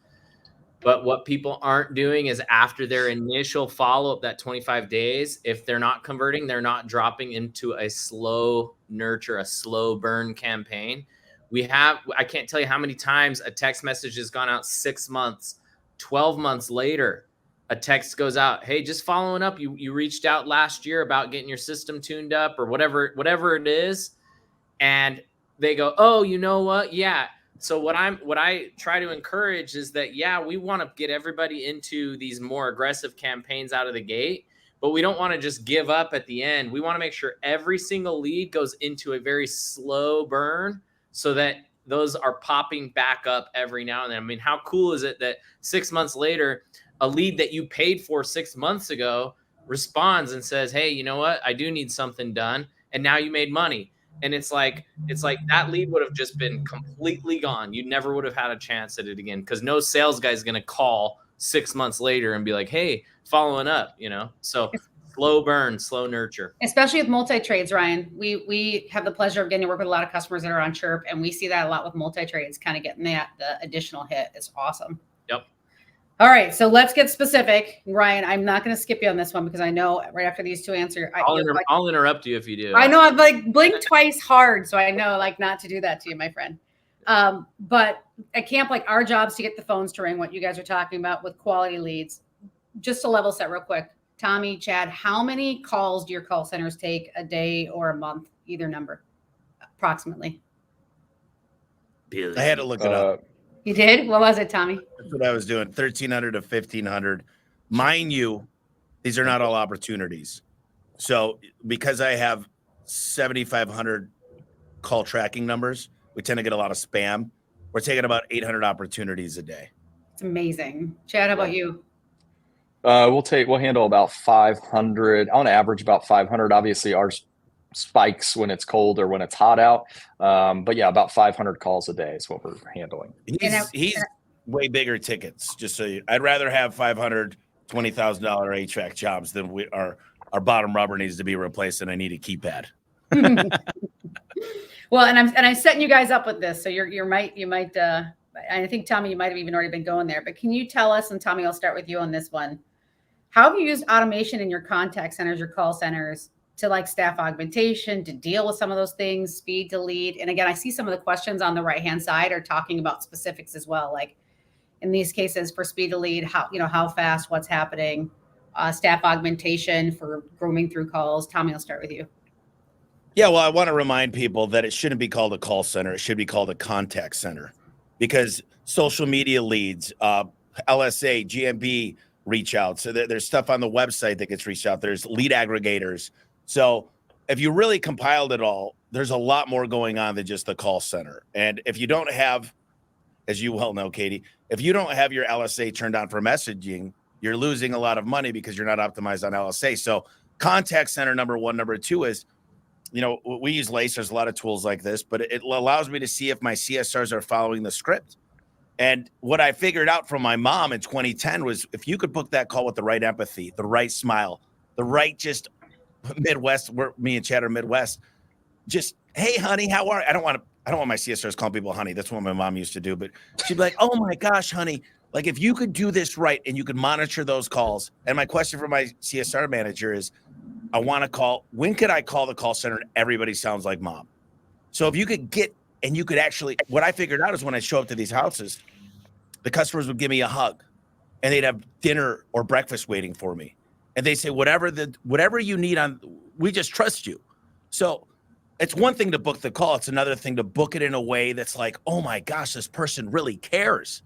But what people aren't doing is, after their initial follow-up, that 25 days, if they're not converting, they're not dropping into a slow nurture, a slow burn campaign. I can't tell you how many times a text message has gone out 6 months, 12 months later. A text goes out, hey, just following up. You reached out last year about getting your system tuned up or whatever it is. And they go, oh, you know what? Yeah. So what I try to encourage is that, yeah, we want to get everybody into these more aggressive campaigns out of the gate, but we don't want to just give up at the end. We want to make sure every single lead goes into a very slow burn so that those are popping back up every now and then. I mean, how cool is it that 6 months later, a lead that you paid for 6 months ago responds and says, hey, you know what? I do need something done. And now you made money. And it's like that lead would have just been completely gone. You never would have had a chance at it again, because no sales guy is going to call 6 months later and be like, hey, following up, So slow burn, slow nurture. Especially with multi-trades, Ryan. We have the pleasure of getting to work with a lot of customers that are on Chirp, and we see that a lot with multi-trades, kind of getting the additional hit. It's awesome. Yep. All right, so let's get specific. Ryan, I'm not going to skip you on this one, because I know right after these two answer, I'll interrupt you if you do. I know I've blinked twice hard, so I know not to do that to you, my friend. But at camp, our job's to get the phones to ring, what you guys are talking about with quality leads. Just to level set real quick, Tommy, Chad, how many calls do your call centers take a day or a month, either number, approximately? I had to look it up. You did? What was it, Tommy? That's what I was doing. 1,300 to 1,500. Mind you, these are not all opportunities. So because I have 7,500 call tracking numbers, we tend to get a lot of spam. We're taking about 800 opportunities a day. It's amazing. Chad, how about you? We'll handle about 500 on average, about 500. Obviously ours spikes when it's cold or when it's hot out. But yeah, about 500 calls a day is what we're handling. He's way bigger tickets. Just so I'd rather have 500 $20,000 HVAC jobs than our bottom rubber needs to be replaced and I need a keypad. Well, and I'm setting you guys up with this. So you might I think Tommy, you might have even already been going there, but can you tell us, and Tommy, I'll start with you on this one. How have you used automation in your contact centers, your call centers, to staff augmentation, to deal with some of those things, speed to lead? And again, I see some of the questions on the right-hand side are talking about specifics as well. Like in these cases for speed to lead, how fast, what's happening. staff augmentation, for grooming through calls? Tommy, I'll start with you. Yeah, well, I want to remind people that it shouldn't be called a call center. It should be called a contact center, because social media leads, LSA, GMB reach out. So there's stuff on the website that gets reached out. There's lead aggregators. So if you really compiled it all, there's a lot more going on than just the call center. And if you don't have, as you well know, Katie, if you don't have your LSA turned on for messaging, you're losing a lot of money because you're not optimized on LSA. So contact center, number one. Number two is, we use Lace. There's a lot of tools like this, but it allows me to see if my CSRs are following the script. And what I figured out from my mom in 2010 was, if you could book that call with the right empathy, the right smile, the right just Midwest, where me and Chad are Midwest, just, hey, honey, how are you? I don't want my CSRs calling people honey. That's what my mom used to do. But she'd be like, oh my gosh, honey, like if you could do this right and you could monitor those calls. And my question for my CSR manager is, I want to call, when could I call the call center and everybody sounds like mom? So if you could get, and you could actually, what I figured out is when I show up to these houses, the customers would give me a hug and they'd have dinner or breakfast waiting for me. And they say, whatever you need we just trust you. So it's one thing to book the call. It's another thing to book it in a way that's like, oh my gosh, this person really cares.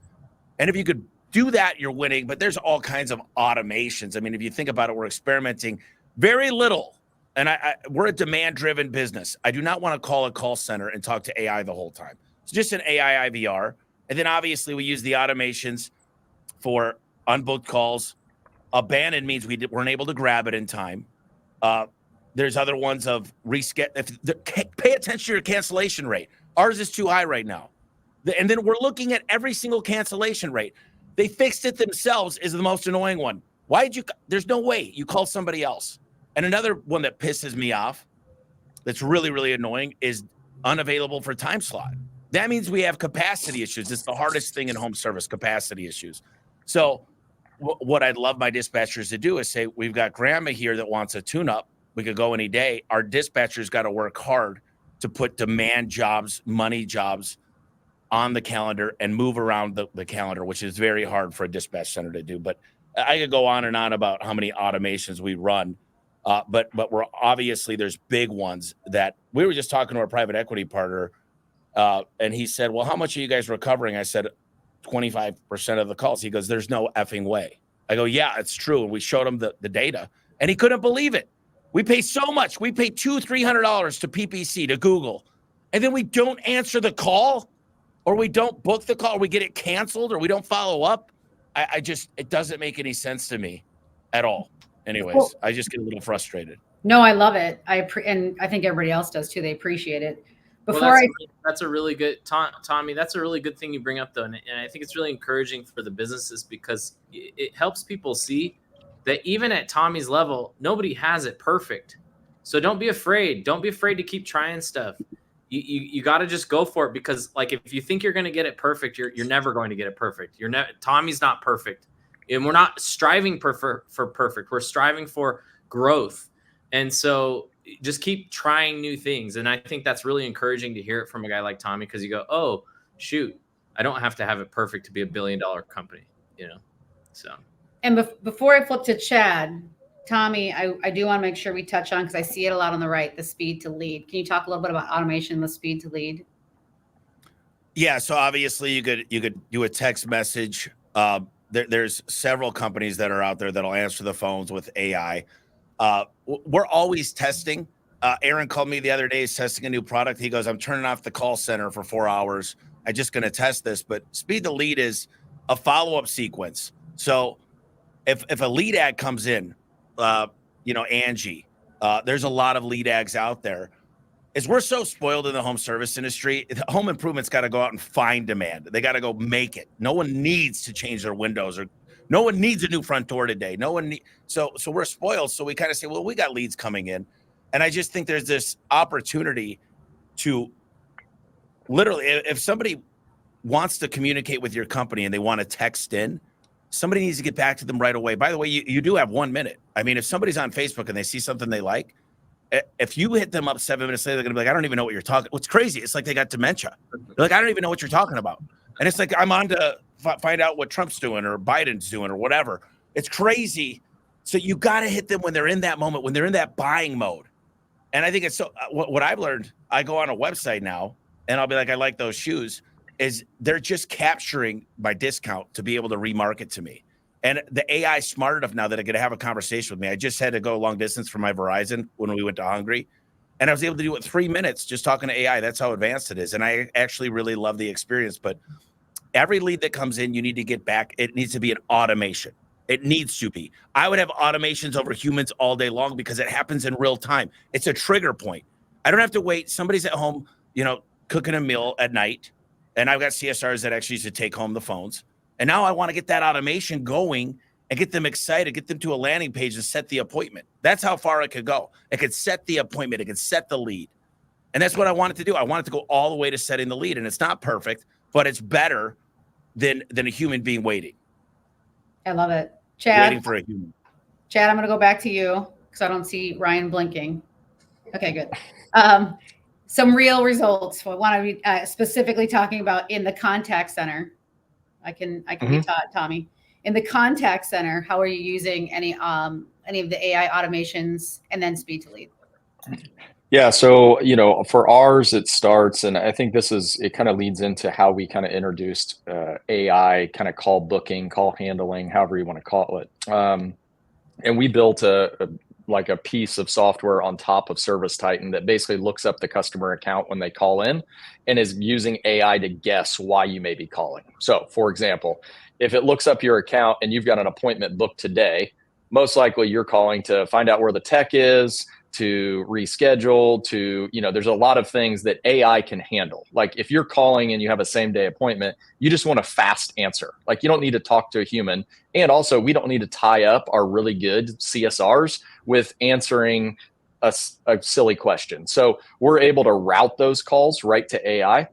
And if you could do that, you're winning. But there's all kinds of automations. I mean, if you think about it, we're experimenting very little. And we're a demand-driven business. I do not want to call a call center and talk to AI the whole time. It's just an AI IVR. And then obviously we use the automations for unbooked calls. Abandoned means we weren't able to grab it in time. There's other ones of pay attention to your cancellation rate. Ours is too high right now. And then we're looking at every single cancellation rate. They fixed it themselves is the most annoying one. There's no way you call somebody else. And another one that pisses me off that's really, really annoying is unavailable for time slot. That means we have capacity issues. It's the hardest thing in home service, capacity issues. So what I'd love my dispatchers to do is say, we've got grandma here that wants a tune-up. We could go any day. Our dispatchers got to work hard to put demand jobs, money jobs on the calendar and move around the calendar, which is very hard for a dispatch center to do. But I could go on and on about how many automations we run. But we're obviously, there's big ones that we were just talking to our private equity partner. And he said, well, how much are you guys recovering? I said, 25% of the calls. He goes, there's no effing way. I go, yeah, it's true. And we showed him the data and he couldn't believe it. We pay so much. We pay $200-$300 to PPC, to Google. And then we don't answer the call, or we don't book the call, or we get it canceled, or we don't follow up. It doesn't make any sense to me at all. Anyways, cool. I just get a little frustrated. No, I love it. And I think everybody else does too. They appreciate it. That's a really good, Tommy, that's a really good thing you bring up though. And I think it's really encouraging for the businesses, because it helps people see that even at Tommy's level, nobody has it perfect. So don't be afraid. Don't be afraid to keep trying stuff. You got to just go for it, because like, if you think you're going to get it perfect, you're never going to get it perfect. Tommy's not perfect, and we're not striving for perfect. We're striving for growth. And so just keep trying new things. And I think that's really encouraging to hear it from a guy like Tommy, because you go, oh shoot, I don't have to have it perfect to be $1 billion company, so. And before I flip to Chad, Tommy, I do want to make sure we touch on, because I see it a lot on the right, the speed to lead. Can you talk a little bit about automation, the speed to lead? Yeah. So obviously you could do a text message. There's several companies that are out there that'll answer the phones with AI. We're always testing. Aaron called me the other day. He's testing a new product. He goes, I'm turning off the call center for 4 hours. I'm just going to test this. But speed to lead is a follow-up sequence. So if a lead ad comes in, Angie, there's a lot of lead ads out there. We're so spoiled in the home service industry. Home improvement's got to go out and find demand. They got to go make it. No one needs to change their windows, or no one needs a new front door today. So we're spoiled. So we kind of say, well, we got leads coming in. And I just think there's this opportunity to literally, if somebody wants to communicate with your company and they want to text in, somebody needs to get back to them right away. By the way, you do have 1 minute. I mean, if somebody's on Facebook and they see something they like, if you hit them up 7 minutes later, they're going to be like, I don't even know what you're talking. What's crazy? It's like they got dementia. They're like, I don't even know what you're talking about. And it's like, I'm on to find out what Trump's doing or Biden's doing or whatever. It's crazy So you got to hit them when they're in that moment, when they're in that buying mode. And I think it's so what I've learned, I go on a website now and I'll be like, I like those shoes, is they're just capturing my discount to be able to remarket to me. And the AI is smart enough now that I could have a conversation with me. I just had to go long distance for my Verizon when we went to Hungary. And I was able to do it in 3 minutes just talking to AI. That's how advanced it is. And I actually really love the experience. But every lead that comes in, you need to get back. It needs to be an automation. It needs to be. I would have automations over humans all day long because it happens in real time. It's a trigger point. I don't have to wait. Somebody's at home, cooking a meal at night. And I've got CSRs that actually used to take home the phones. And now I want to get that automation going and get them excited, get them to a landing page and set the appointment. That's how far it could go. It could set the appointment. It could set the lead. And that's what I want it to do. I want it to go all the way to setting the lead. And it's not perfect, but it's better than a human being waiting. I love it. Chad, Waiting for a human. Chad, I'm going to go back to you because I don't see Ryan blinking. Okay, good. Some real results. I want to be specifically talking about in the contact center. I can be taught, Tommy. In the contact center, how are you using any of the AI automations and then speed to lead? Yeah. So, for ours, it starts, and I think it kind of leads into how we kind of introduced AI kind of call booking, call handling, however you want to call it. And we built a piece of software on top of Service Titan that basically looks up the customer account when they call in and is using AI to guess why you may be calling. So, for example, if it looks up your account and you've got an appointment booked today, most likely you're calling to find out where the tech is, to reschedule, there's a lot of things that AI can handle. Like if you're calling and you have a same day appointment, you just want a fast answer. Like you don't need to talk to a human. And also we don't need to tie up our really good CSRs with answering a silly question. So we're able to route those calls right to AI.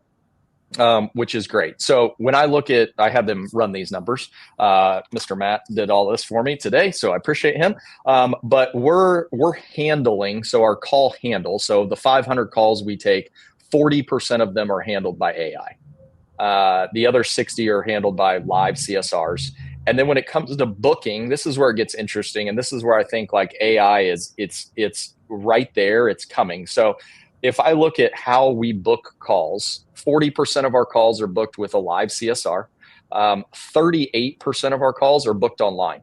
Which is great. So when I had them run these numbers. Mr. Matt did all this for me today, so I appreciate him. But we're handling, so our call handle, so the 500 calls we take, 40% of them are handled by AI. The other 60 are handled by live CSRs. And then when it comes to booking, this is where it gets interesting. And this is where I think like AI it's right there, it's coming. So if I look at how we book calls, 40% of our calls are booked with a live CSR. 38% of our calls are booked online.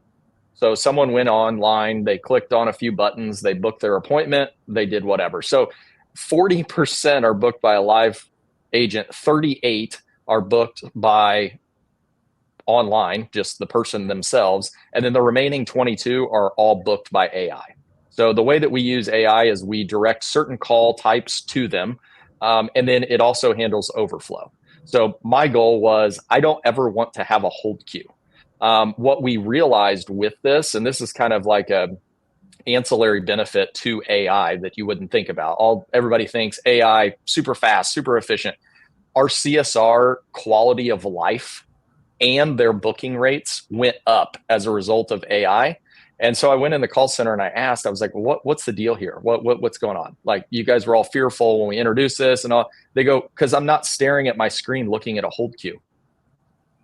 So someone went online, they clicked on a few buttons, they booked their appointment, they did whatever. So 40% are booked by a live agent, 38 are booked by online, just the person themselves. And then the remaining 22 are all booked by AI. So the way that we use AI is we direct certain call types to them. And then it also handles overflow. So my goal was I don't ever want to have a hold queue. What we realized with this, and this is kind of like a ancillary benefit to AI that you wouldn't think about. Everybody thinks AI, super fast, super efficient. Our CSR quality of life and their booking rates went up as a result of AI. And so I went in the call center and I asked, I was like, what's the deal here? What's going on? Like you guys were all fearful when we introduced this and all. They go, because I'm not staring at my screen looking at a hold queue.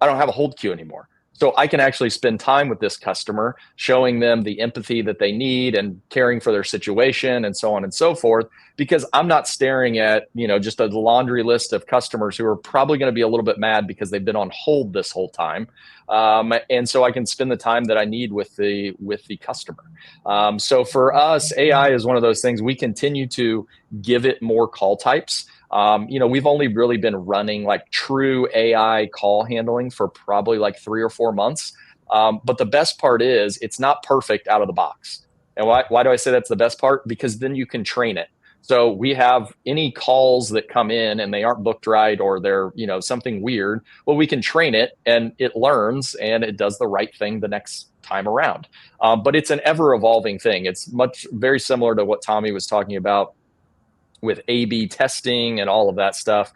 I don't have a hold queue anymore. So I can actually spend time with this customer, showing them the empathy that they need and caring for their situation and so on and so forth, because I'm not staring at, just a laundry list of customers who are probably going to be a little bit mad because they've been on hold this whole time. And so I can spend the time that I need with the customer. So for us, AI is one of those things we continue to give it more call types. We've only really been running like true AI call handling for probably like 3 or 4 months. But the best part is it's not perfect out of the box. And why do I say that's the best part? Because then you can train it. So we have any calls that come in and they aren't booked right or they're, something weird. Well, we can train it and it learns and it does the right thing the next time around. But it's an ever evolving thing. It's very similar to what Tommy was talking about with A/B testing and all of that stuff.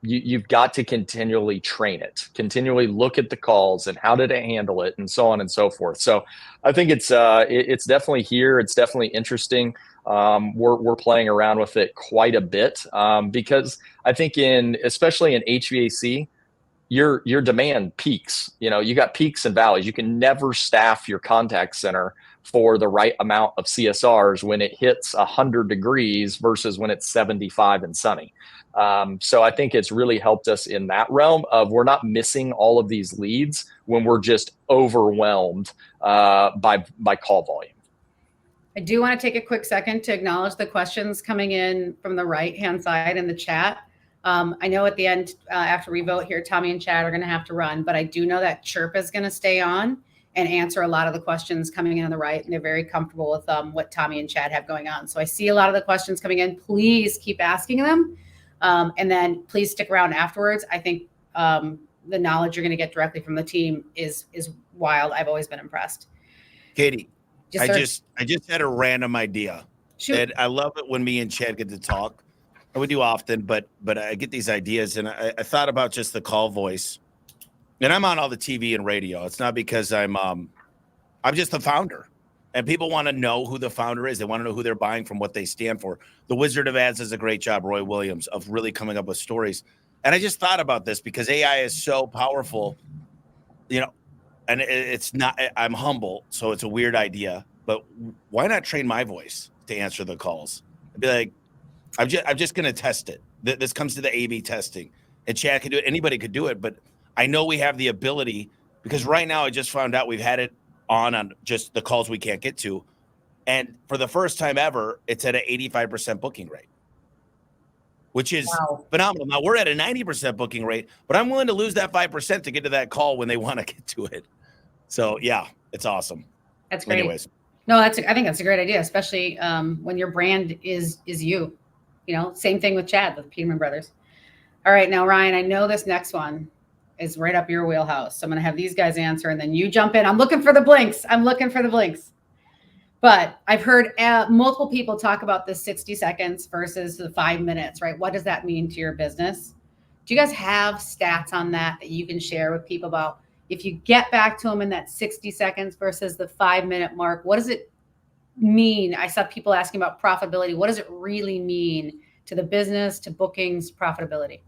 You've got to continually train it, continually look at the calls and how did it handle it and so on and so forth. So I think it's definitely here. It's definitely interesting. We're playing around with it quite a bit because I think especially in HVAC, your demand peaks. You got peaks and valleys. You can never staff your contact center for the right amount of CSRs when it hits 100 degrees versus when it's 75 and sunny. So I think it's really helped us in that realm of we're not missing all of these leads when we're just overwhelmed by call volume. I do want to take a quick second to acknowledge the questions coming in from the right-hand side in the chat. I know at the end, after we vote here, Tommy and Chad are going to have to run, but I do know that Chirp is going to stay on and answer a lot of the questions coming in on the right, and they're very comfortable with what Tommy and Chad have going on. So I see a lot of the questions coming in. Please keep asking them, and then please stick around afterwards. I think the knowledge you're going to get directly from the team is wild. I've always been impressed. Katie, Yes, I just had a random idea. Shoot. And I love it when me and Chad get to talk. And we do often, but I get these ideas, and I thought about just the call voice. And I'm on all the TV and radio. It's not because I'm just the founder. And people want to know who the founder is. They want to know who they're buying from, what they stand for. The Wizard of Ads does a great job, Roy Williams, of really coming up with stories. And I just thought about this because AI is so powerful, and it's not, I'm humble, so it's a weird idea, but why not train my voice to answer the calls? I'd be like, I'm just going to test it. This comes to the A/B testing, and Chad could do it. Anybody could do it, but I know we have the ability, because right now I just found out we've had it on just the calls we can't get to. And for the first time ever, it's at an 85% booking rate, which is phenomenal. Now we're at a 90% booking rate, but I'm willing to lose that 5% to get to that call when they want to get to it. So yeah, it's awesome. That's great. Anyways. No, I think that's a great idea, especially when your brand is you. Same thing with Chad, with Peterman Brothers. All right, now Ryan, I know this next one is right up your wheelhouse. So I'm going to have these guys answer, and then you jump in. I'm looking for the blinks. But I've heard multiple people talk about the 60 seconds versus the 5 minutes, right? What does that mean to your business? Do you guys have stats on that you can share with people about if you get back to them in that 60 seconds versus the 5 minute mark? What does it mean? I saw people asking about profitability. What does it really mean to the business, to bookings, profitability?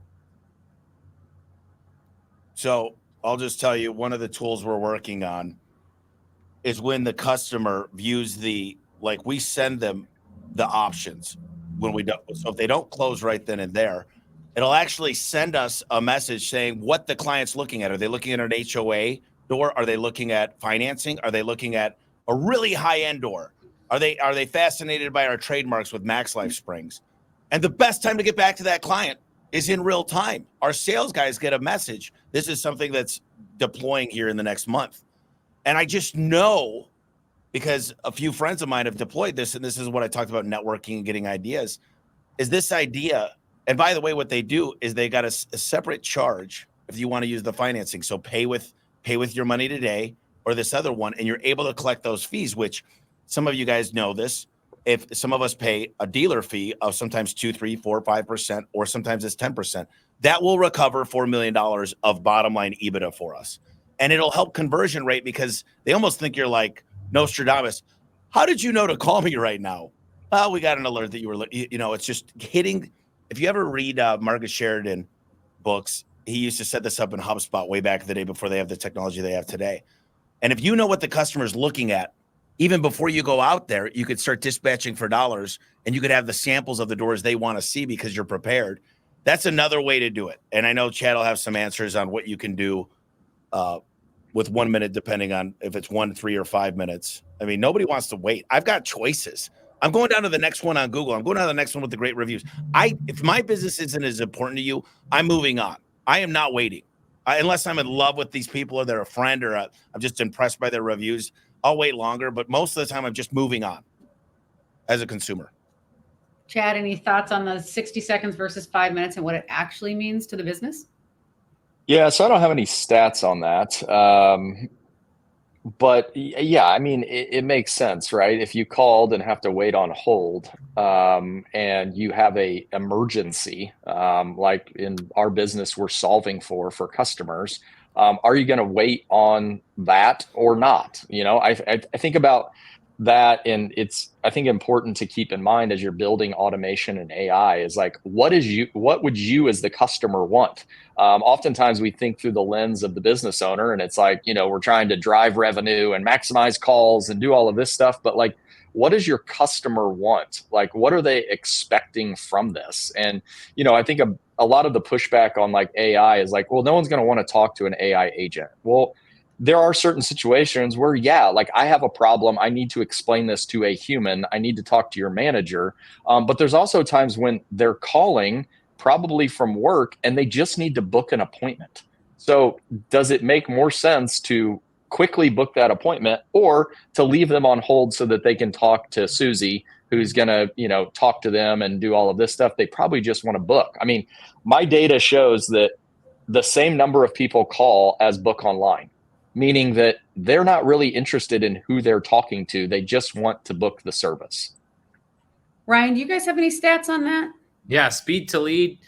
So I'll just tell you, one of the tools we're working on is when the customer views we send them the options when we don't. So if they don't close right then and there, it'll actually send us a message saying what the client's looking at. Are they looking at an HOA door? Are they looking at financing? Are they looking at a really high-end door? Are they fascinated by our trademarks with Max Life Springs? And the best time to get back to that client is in real time. Our sales guys get a message. This is something that's deploying here in the next month. And I just know, because a few friends of mine have deployed this, and this is what I talked about, networking and getting ideas, is this idea. And by the way, what they do is they got a separate charge if you want to use the financing. So pay with your money today or this other one, and you're able to collect those fees, which some of you guys know this. If some of us pay a dealer fee of sometimes 2, 3, 4, 5%, or sometimes it's 10%, that will recover $4 million of bottom line EBITDA for us. And it'll help conversion rate, because they almost think you're like Nostradamus. How did you know to call me right now? Well, we got an alert that you were, it's just hitting. If you ever read Marcus Sheridan books, he used to set this up in HubSpot way back in the day before they have the technology they have today. And if you know what the customer's looking at, even before you go out there, you could start dispatching for dollars, and you could have the samples of the doors they want to see because you're prepared. That's another way to do it. And I know Chad will have some answers on what you can do with 1 minute, depending on if it's 1, 3, or 5 minutes. I mean, nobody wants to wait. I've got choices. I'm going down to the next one on Google. I'm going down to the next one with the great reviews. If my business isn't as important to you, I'm moving on. I am not waiting. Unless I'm in love with these people, or they're a friend, or I'm just impressed by their reviews, I'll wait longer. But most of the time, I'm just moving on as a consumer. Chad, any thoughts on the 60 seconds versus 5 minutes and what it actually means to the business? Yeah, so I don't have any stats on that. But yeah, I mean, it makes sense, right? If you called and have to wait on hold, and you have a emergency, like in our business, we're solving for customers, are you going to wait on that or not? I think about that, and it's, I think, important to keep in mind as you're building automation and AI is like, what would you as the customer want? Oftentimes we think through the lens of the business owner, and it's like, we're trying to drive revenue and maximize calls and do all of this stuff. But like, what does your customer want? Like, what are they expecting from this? And, I think a lot of the pushback on like AI is like, well, no one's going to want to talk to an AI agent. Well, there are certain situations where, like I have a problem. I need to explain this to a human. I need to talk to your manager. But there's also times when they're calling probably from work and they just need to book an appointment. So does it make more sense to quickly book that appointment or to leave them on hold so that they can talk to Susie, who's going to, talk to them and do all of this stuff? They probably just want to book. I mean, my data shows that the same number of people call as book online, meaning that they're not really interested in who they're talking to. They just want to book the service. Ryan, do you guys have any stats on that? Yeah, speed to lead.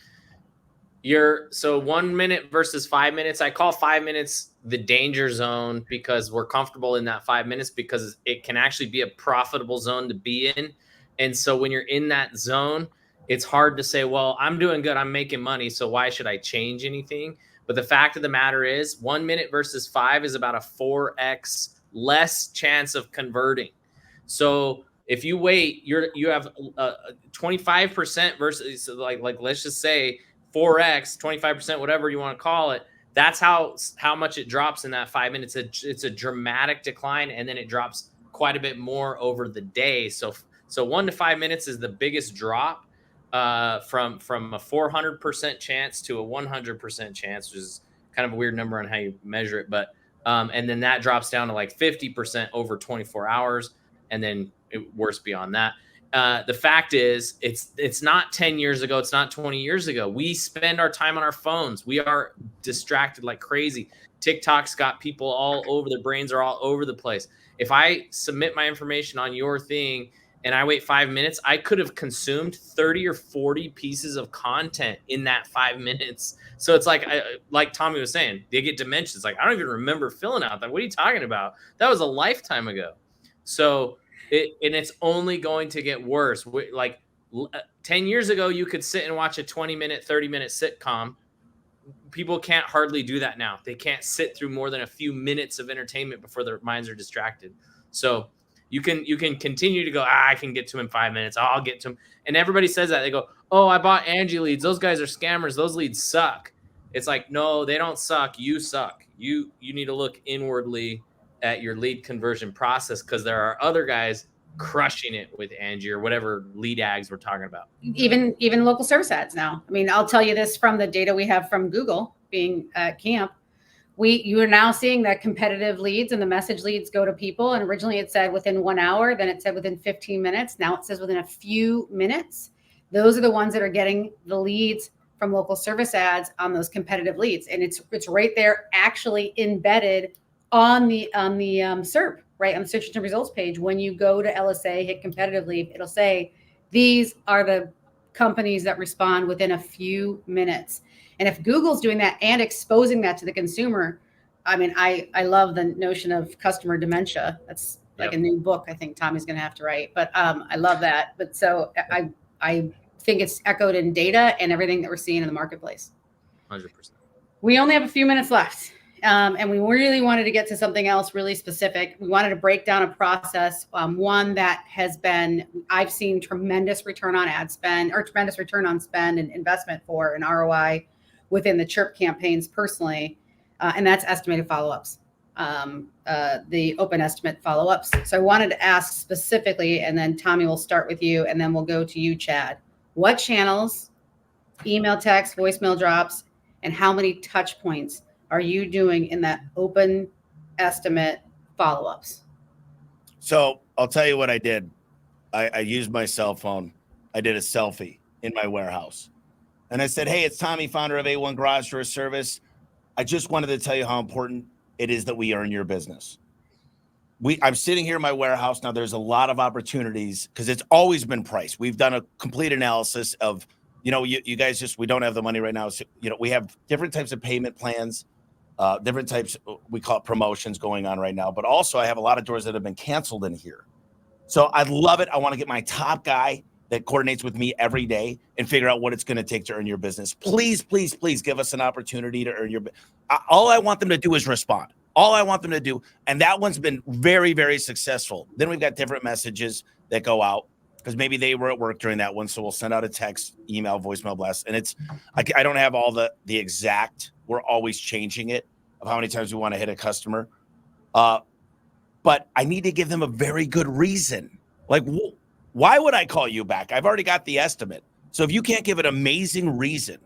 So 1 minute versus 5 minutes. I call 5 minutes the danger zone because we're comfortable in that 5 minutes because it can actually be a profitable zone to be in. And so when you're in that zone, it's hard to say, well, I'm doing good, I'm making money, so why should I change anything? But the fact of the matter is 1 minute versus 5 is about a 4x less chance of converting. So if you wait, you have 25% versus like let's just say 4x, 25%, whatever you want to call it. That's how much it drops in that 5 minutes. It's a dramatic decline, and then it drops quite a bit more over the day. So 1 to 5 minutes is the biggest drop from a 400% chance to a 100% chance, which is kind of a weird number on how you measure it. But and then that drops down to like 50% over 24 hours, and then worse beyond that. The fact is, it's not 10 years ago. It's not 20 years ago. We spend our time on our phones. We are distracted like crazy. TikTok's got people all over. Their brains are all over the place. If I submit my information on your thing and I wait 5 minutes, I could have consumed 30 or 40 pieces of content in that 5 minutes. So it's like Tommy was saying, they get dementia. It's like, I don't even remember filling out that. What are you talking about? That was a lifetime ago. So it's only going to get worse. Like 10 years ago, you could sit and watch a 20-minute, 30-minute sitcom. People can't hardly do that now. They can't sit through more than a few minutes of entertainment before their minds are distracted. So you can continue to go, I can get to him in 5 minutes. I'll get to him. And everybody says that. They go, oh, I bought Angie leads. Those guys are scammers. Those leads suck. It's like, no, they don't suck. You suck. You need to look inwardly at your lead conversion process, because there are other guys crushing it with Angie or whatever lead ads we're talking about. Even local service ads now. I mean, I'll tell you this from the data we have from Google being at camp. You are now seeing that competitive leads and the message leads go to people. And originally it said within 1 hour, then it said within 15 minutes. Now it says within a few minutes. Those are the ones that are getting the leads from local service ads on those competitive leads. And it's right there actually embedded on the SERP, right? On the search engine results page. When you go to LSA, hit competitive lead, it'll say, these are the companies that respond within a few minutes. And if Google's doing that and exposing that to the consumer, I mean, I love the notion of customer dementia. That's like a new book I think Tommy's going to have to write, but I love that. But so I think it's echoed in data and everything that we're seeing in the marketplace. 100%. We only have a few minutes left. And we really wanted to get to something else really specific. We wanted to break down a process, one that I've seen tremendous return on ad spend, or tremendous return on spend and investment for an ROI within the CHIRP campaigns personally. And that's estimated follow-ups, the open estimate follow-ups. So I wanted to ask specifically, and then Tommy will start with you, and then we'll go to you, Chad. What channels, email, text, voicemail drops, and how many touch points are you doing in that open estimate follow-ups? So I'll tell you what I did. I used my cell phone. I did a selfie in my warehouse. And I said, hey, it's Tommy, founder of A1 Garage Door Service. I just wanted to tell you how important it is that we earn your business. I'm sitting here in my warehouse. Now there's a lot of opportunities because it's always been priced. We've done a complete analysis of, you guys we don't have the money right now. So, we have different types of payment plans. Different types, we call it promotions going on right now. But also I have a lot of doors that have been canceled in here. So I love it. I want to get my top guy that coordinates with me every day and figure out what it's going to take to earn your business. Please, please, please give us an opportunity to earn your business. All I want them to do is respond. All I want them to do. And that one's been very, very successful. Then we've got different messages that go out because maybe they were at work during that one. So we'll send out a text, email, voicemail blast. And it's, I don't have all the exact, we're always changing it of how many times we want to hit a customer. But I need to give them a very good reason. Like, why would I call you back? I've already got the estimate. So if you can't give an amazing reason,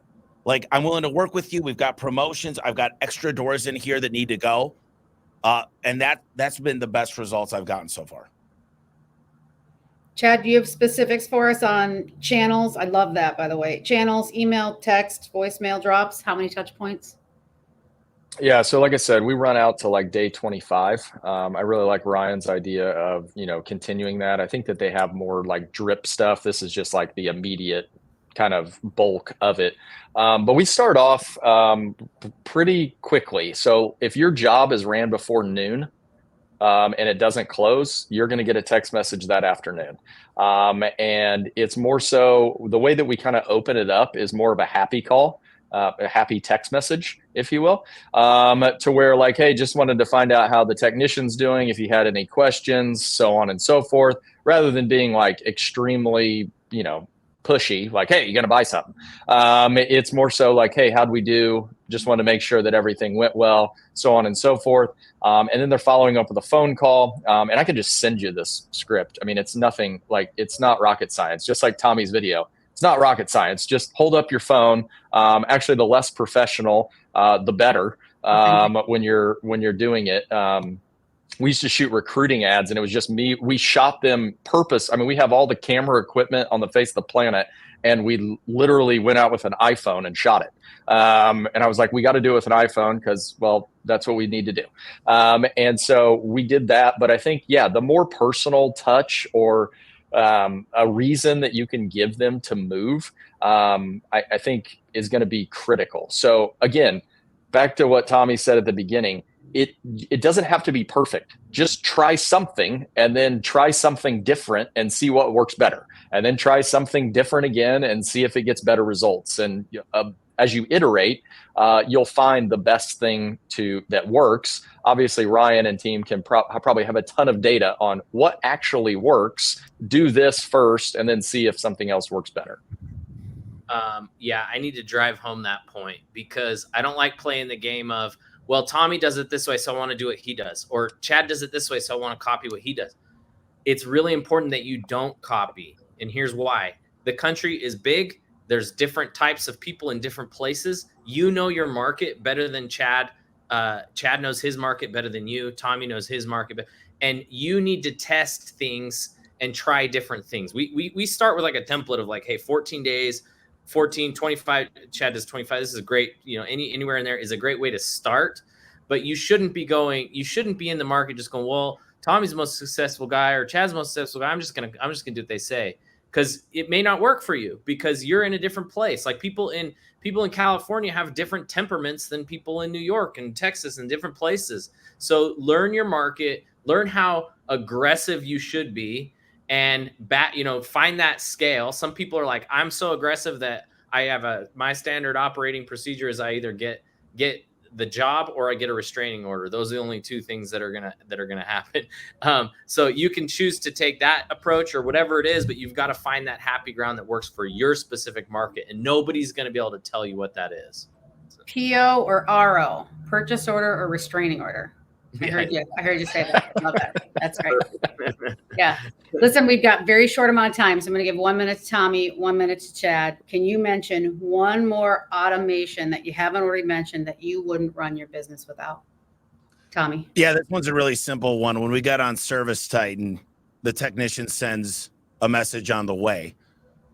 like I'm willing to work with you, we've got promotions, I've got extra doors in here that need to go. And that's been the best results I've gotten so far. Chad, do you have specifics for us on channels? I love that, by the way. Channels, email, text, voicemail drops. How many touch points? Yeah. So like I said, we run out to like day 25. I really like Ryan's idea of, continuing that. I think that they have more like drip stuff. This is just like the immediate kind of bulk of it. But we start off pretty quickly. So if your job is ran before noon and it doesn't close, you're going to get a text message that afternoon. And it's more so the way that we kind of open it up is more of a happy call. A happy text message, if you will, to where like, hey, just wanted to find out how the technician's doing, if you had any questions, so on and so forth, rather than being like extremely, pushy, like, hey, you going to buy something? It's more so like, hey, how'd we do? Just want to make sure that everything went well, so on and so forth. And then they're following up with a phone call. And I can just send you this script. I mean, it's nothing like, it's not rocket science, just like Tommy's video. It's not rocket science. Just hold up your phone. Actually, the less professional, the better. When you're doing it. We used to shoot recruiting ads, and it was just me. We shot them purpose. I mean, we have all the camera equipment on the face of the planet, and we literally went out with an iPhone and shot it. And I was like, we got to do it with an iPhone because, well, that's what we need to do. And so we did that. But I think, yeah, the more personal touch or a reason that you can give them to move, I think is going to be critical. So again, back to what Tommy said at the beginning, it doesn't have to be perfect. Just try something and then try something different and see what works better. And then try something different again and see if it gets better results. And as you iterate, you'll find the best thing that works. Obviously, Ryan and team can probably have a ton of data on what actually works. Do this first and then see if something else works better. Yeah, I need to drive home that point because I don't like playing the game of, well, Tommy does it this way, so I want to do what he does. Or Chad does it this way, so I want to copy what he does. It's really important that you don't copy. And here's why. The country is big. There's different types of people in different places. You know your market better than Chad. Chad knows his market better than you. Tommy knows his market. And you need to test things and try different things. We start with like a template of like, hey, 14 days, 14, 25, Chad does 25. This is great. Anywhere in there is a great way to start, but you shouldn't be in the market just going, well, Tommy's the most successful guy or Chad's the most successful guy. I'm just going to do what they say. Because it may not work for you because you're in a different place. Like people in California have different temperaments than people in New York and Texas and different places. So learn your market, learn how aggressive you should be, and find that scale. Some people are like, I'm so aggressive that I have my standard operating procedure is I either get the job or I get a restraining order. Those are the only two things that are gonna happen. So you can choose to take that approach or whatever it is, but you've got to find that happy ground that works for your specific market, and nobody's going to be able to tell you what that is. PO or RO, purchase order or restraining order. I heard you say that. I love that. That's great. Yeah. Listen, we've got very short amount of time, so I'm going to give 1 minute to Tommy, 1 minute to Chad. Can you mention one more automation that you haven't already mentioned that you wouldn't run your business without? Tommy. Yeah, this one's a really simple one. When we got on Service Titan, the technician sends a message on the way,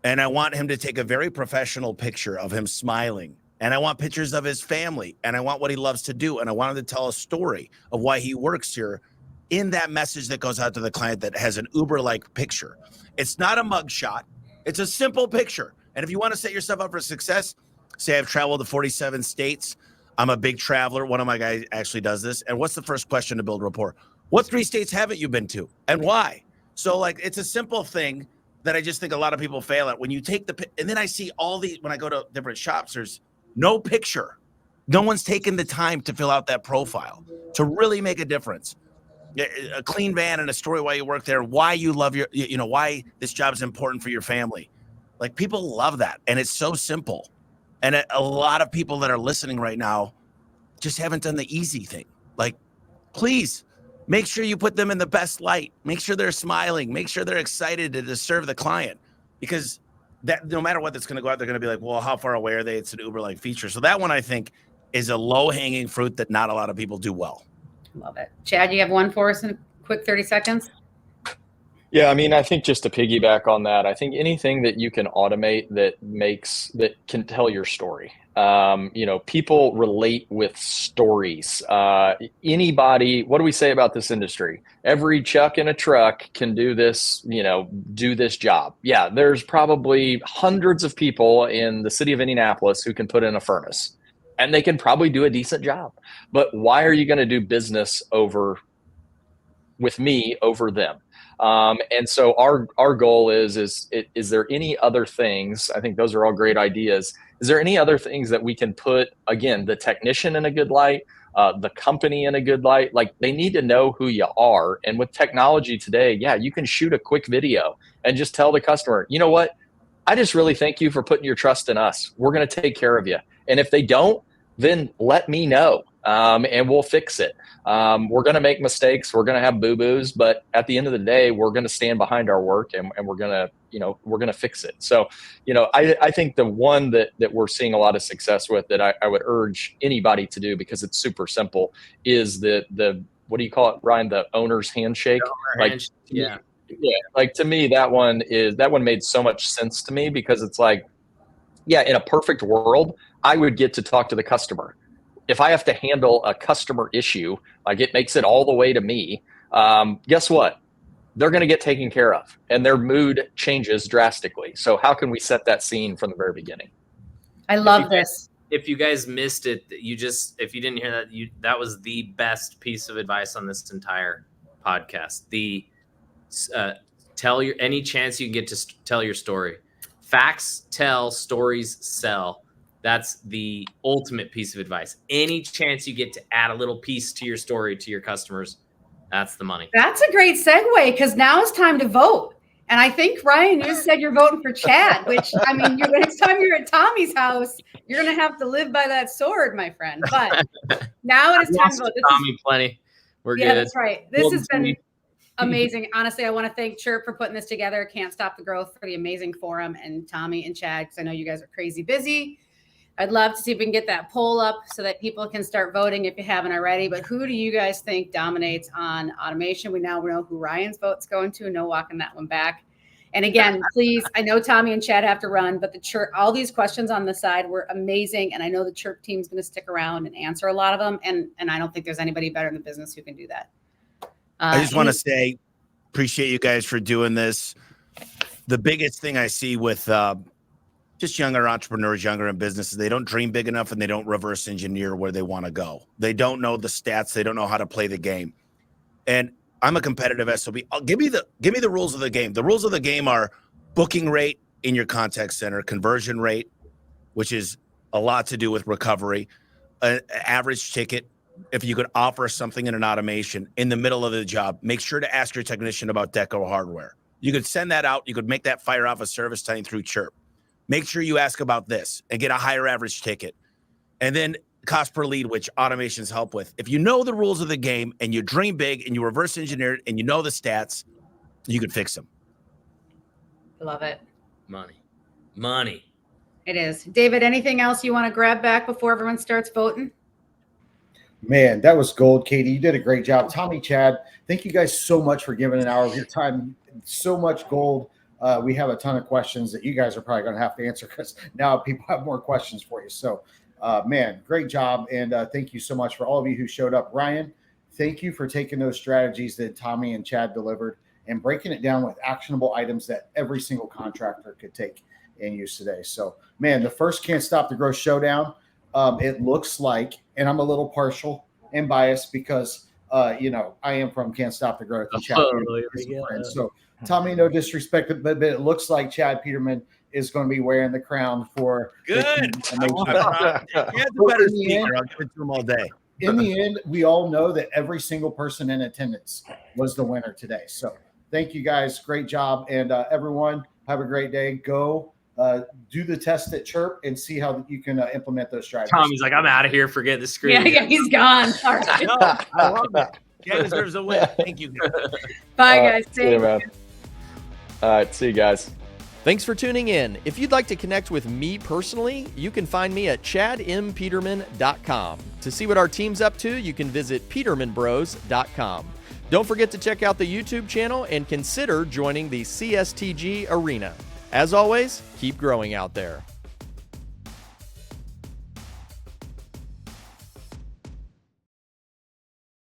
and I want him to take a very professional picture of him smiling. And I want pictures of his family, and I want what he loves to do. And I want him to tell a story of why he works here in that message that goes out to the client that has an Uber-like picture. It's not a mugshot. It's a simple picture. And if you want to set yourself up for success, say I've traveled to 47 states. I'm a big traveler. One of my guys actually does this. And what's the first question to build rapport? What 3 states haven't you been to and why? So like, it's a simple thing that I just think a lot of people fail at. When you take and then I see when I go to different shops, there's no picture. No one's taken the time to fill out that profile to really make a difference. A clean van and a story why you work there, why you love why this job is important for your family. Like, people love that. And it's so simple. And a lot of people that are listening right now just haven't done the easy thing. Like, please make sure you put them in the best light. Make sure they're smiling. Make sure they're excited to serve the client, because that no matter what that's going to go out, they're going to be like, well, how far away are they? It's an Uber-like feature. So that one, I think, is a low-hanging fruit that not a lot of people do well. Love it. Chad, you have one for us in a quick 30 seconds? Yeah, I mean, I think just to piggyback on that, I think anything that you can automate that can tell your story. People relate with stories. Anybody, what do we say about this industry? Every Chuck in a truck can do this job. Yeah, there's probably hundreds of people in the city of Indianapolis who can put in a furnace, and they can probably do a decent job. But why are you going to do business with me over them? And so our goal is there any other things? I think those are all great ideas. Is there any other things that we can put, again, the technician in a good light, the company in a good light? Like, they need to know who you are. And with technology today, yeah, you can shoot a quick video and just tell the customer, you know what? I just really thank you for putting your trust in us. We're going to take care of you. And if they don't, then let me know. And we'll fix it. We're going to make mistakes. We're going to have boo-boos, but at the end of the day, we're going to stand behind our work, and we're going to fix it. So, I think the one that we're seeing a lot of success with, that I would urge anybody to do, because it's super simple, is the what do you call it, Ryan? The owner's handshake. Yeah. Like, to me, that one made so much sense to me, because it's like, yeah, in a perfect world, I would get to talk to the customer. If I have to handle a customer issue, like, it makes it all the way to me, guess what? They're going to get taken care of, and their mood changes drastically. So how can we set that scene from the very beginning? I love this. If you guys missed it, if you didn't hear that, that was the best piece of advice on this entire podcast. Any chance you can get to tell your story. Facts tell, stories sell. That's the ultimate piece of advice. Any chance you get to add a little piece to your story to your customers, that's the money. That's a great segue, because now it's time to vote. And I think, Ryan, you said you're voting for Chad, which, I mean, next time you're at Tommy's house, you're going to have to live by that sword, my friend. But now it is time to vote. Tommy, plenty. We're good. Yeah, that's right. This has been amazing. Honestly, I want to thank Chirp for putting this together. Can't Stop the Growth for the amazing forum, and Tommy and Chad, because I know you guys are crazy busy. I'd love to see if we can get that poll up so that people can start voting if you haven't already. But who do you guys think dominates on automation? We now know who Ryan's vote's going to. No walking that one back. And again, please, I know Tommy and Chad have to run, but the Chirp, all these questions on the side were amazing. And I know the Chirp team's going to stick around and answer a lot of them. And I don't think there's anybody better in the business who can do that. I just want to say, appreciate you guys for doing this. The biggest thing I see with just younger entrepreneurs, younger in businesses, they don't dream big enough, and they don't reverse engineer where they want to go. They don't know the stats. They don't know how to play the game. And I'm a competitive SOB. Give me the rules of the game. The rules of the game are booking rate in your contact center, conversion rate, which is a lot to do with recovery, average ticket. If you could offer something in an automation in the middle of the job, make sure to ask your technician about deco hardware. You could send that out. You could make that fire off a service time through Chirp. Make sure you ask about this and get a higher average ticket. And then cost per lead, which automations help with. If you know the rules of the game and you dream big and you reverse engineer it and you know the stats, you can fix them. Love it. Money. It is. David, anything else you want to grab back before everyone starts voting? Man, that was gold, Katie. You did a great job. Tommy, Chad, thank you guys so much for giving an hour of your time. So much gold. We have a ton of questions that you guys are probably going to have to answer, because now people have more questions for you. So, man, great job. And thank you so much for all of you who showed up. Ryan, thank you for taking those strategies that Tommy and Chad delivered and breaking it down with actionable items that every single contractor could take and use today. So, man, the first Can't Stop the Growth Showdown, it looks like, and I'm a little partial and biased because I am from Can't Stop the Growth. And Chad Totally. So Tommy, no disrespect, but it looks like Chad Peterman is going to be wearing the crown for Good. the I want that. He has a But better in the speaker. end- I'll give it to him all day. In the end, we all know that every single person in attendance was the winner today. So thank you guys. Great job. And everyone, have a great day. Go do the test at Chirp and see how you can implement those strategies. Tommy's like, I'm out of here. Forget the screen. Yeah, he's gone. All right. No, I love it. Yeah, deserves a win. Thank you, guys. Bye, All guys. right, see you, man. All right, see you guys. Thanks for tuning in. If you'd like to connect with me personally, you can find me at chadmpeterman.com. To see what our team's up to, you can visit petermanbros.com. Don't forget to check out the YouTube channel and consider joining the CSTG arena. As always, keep growing out there.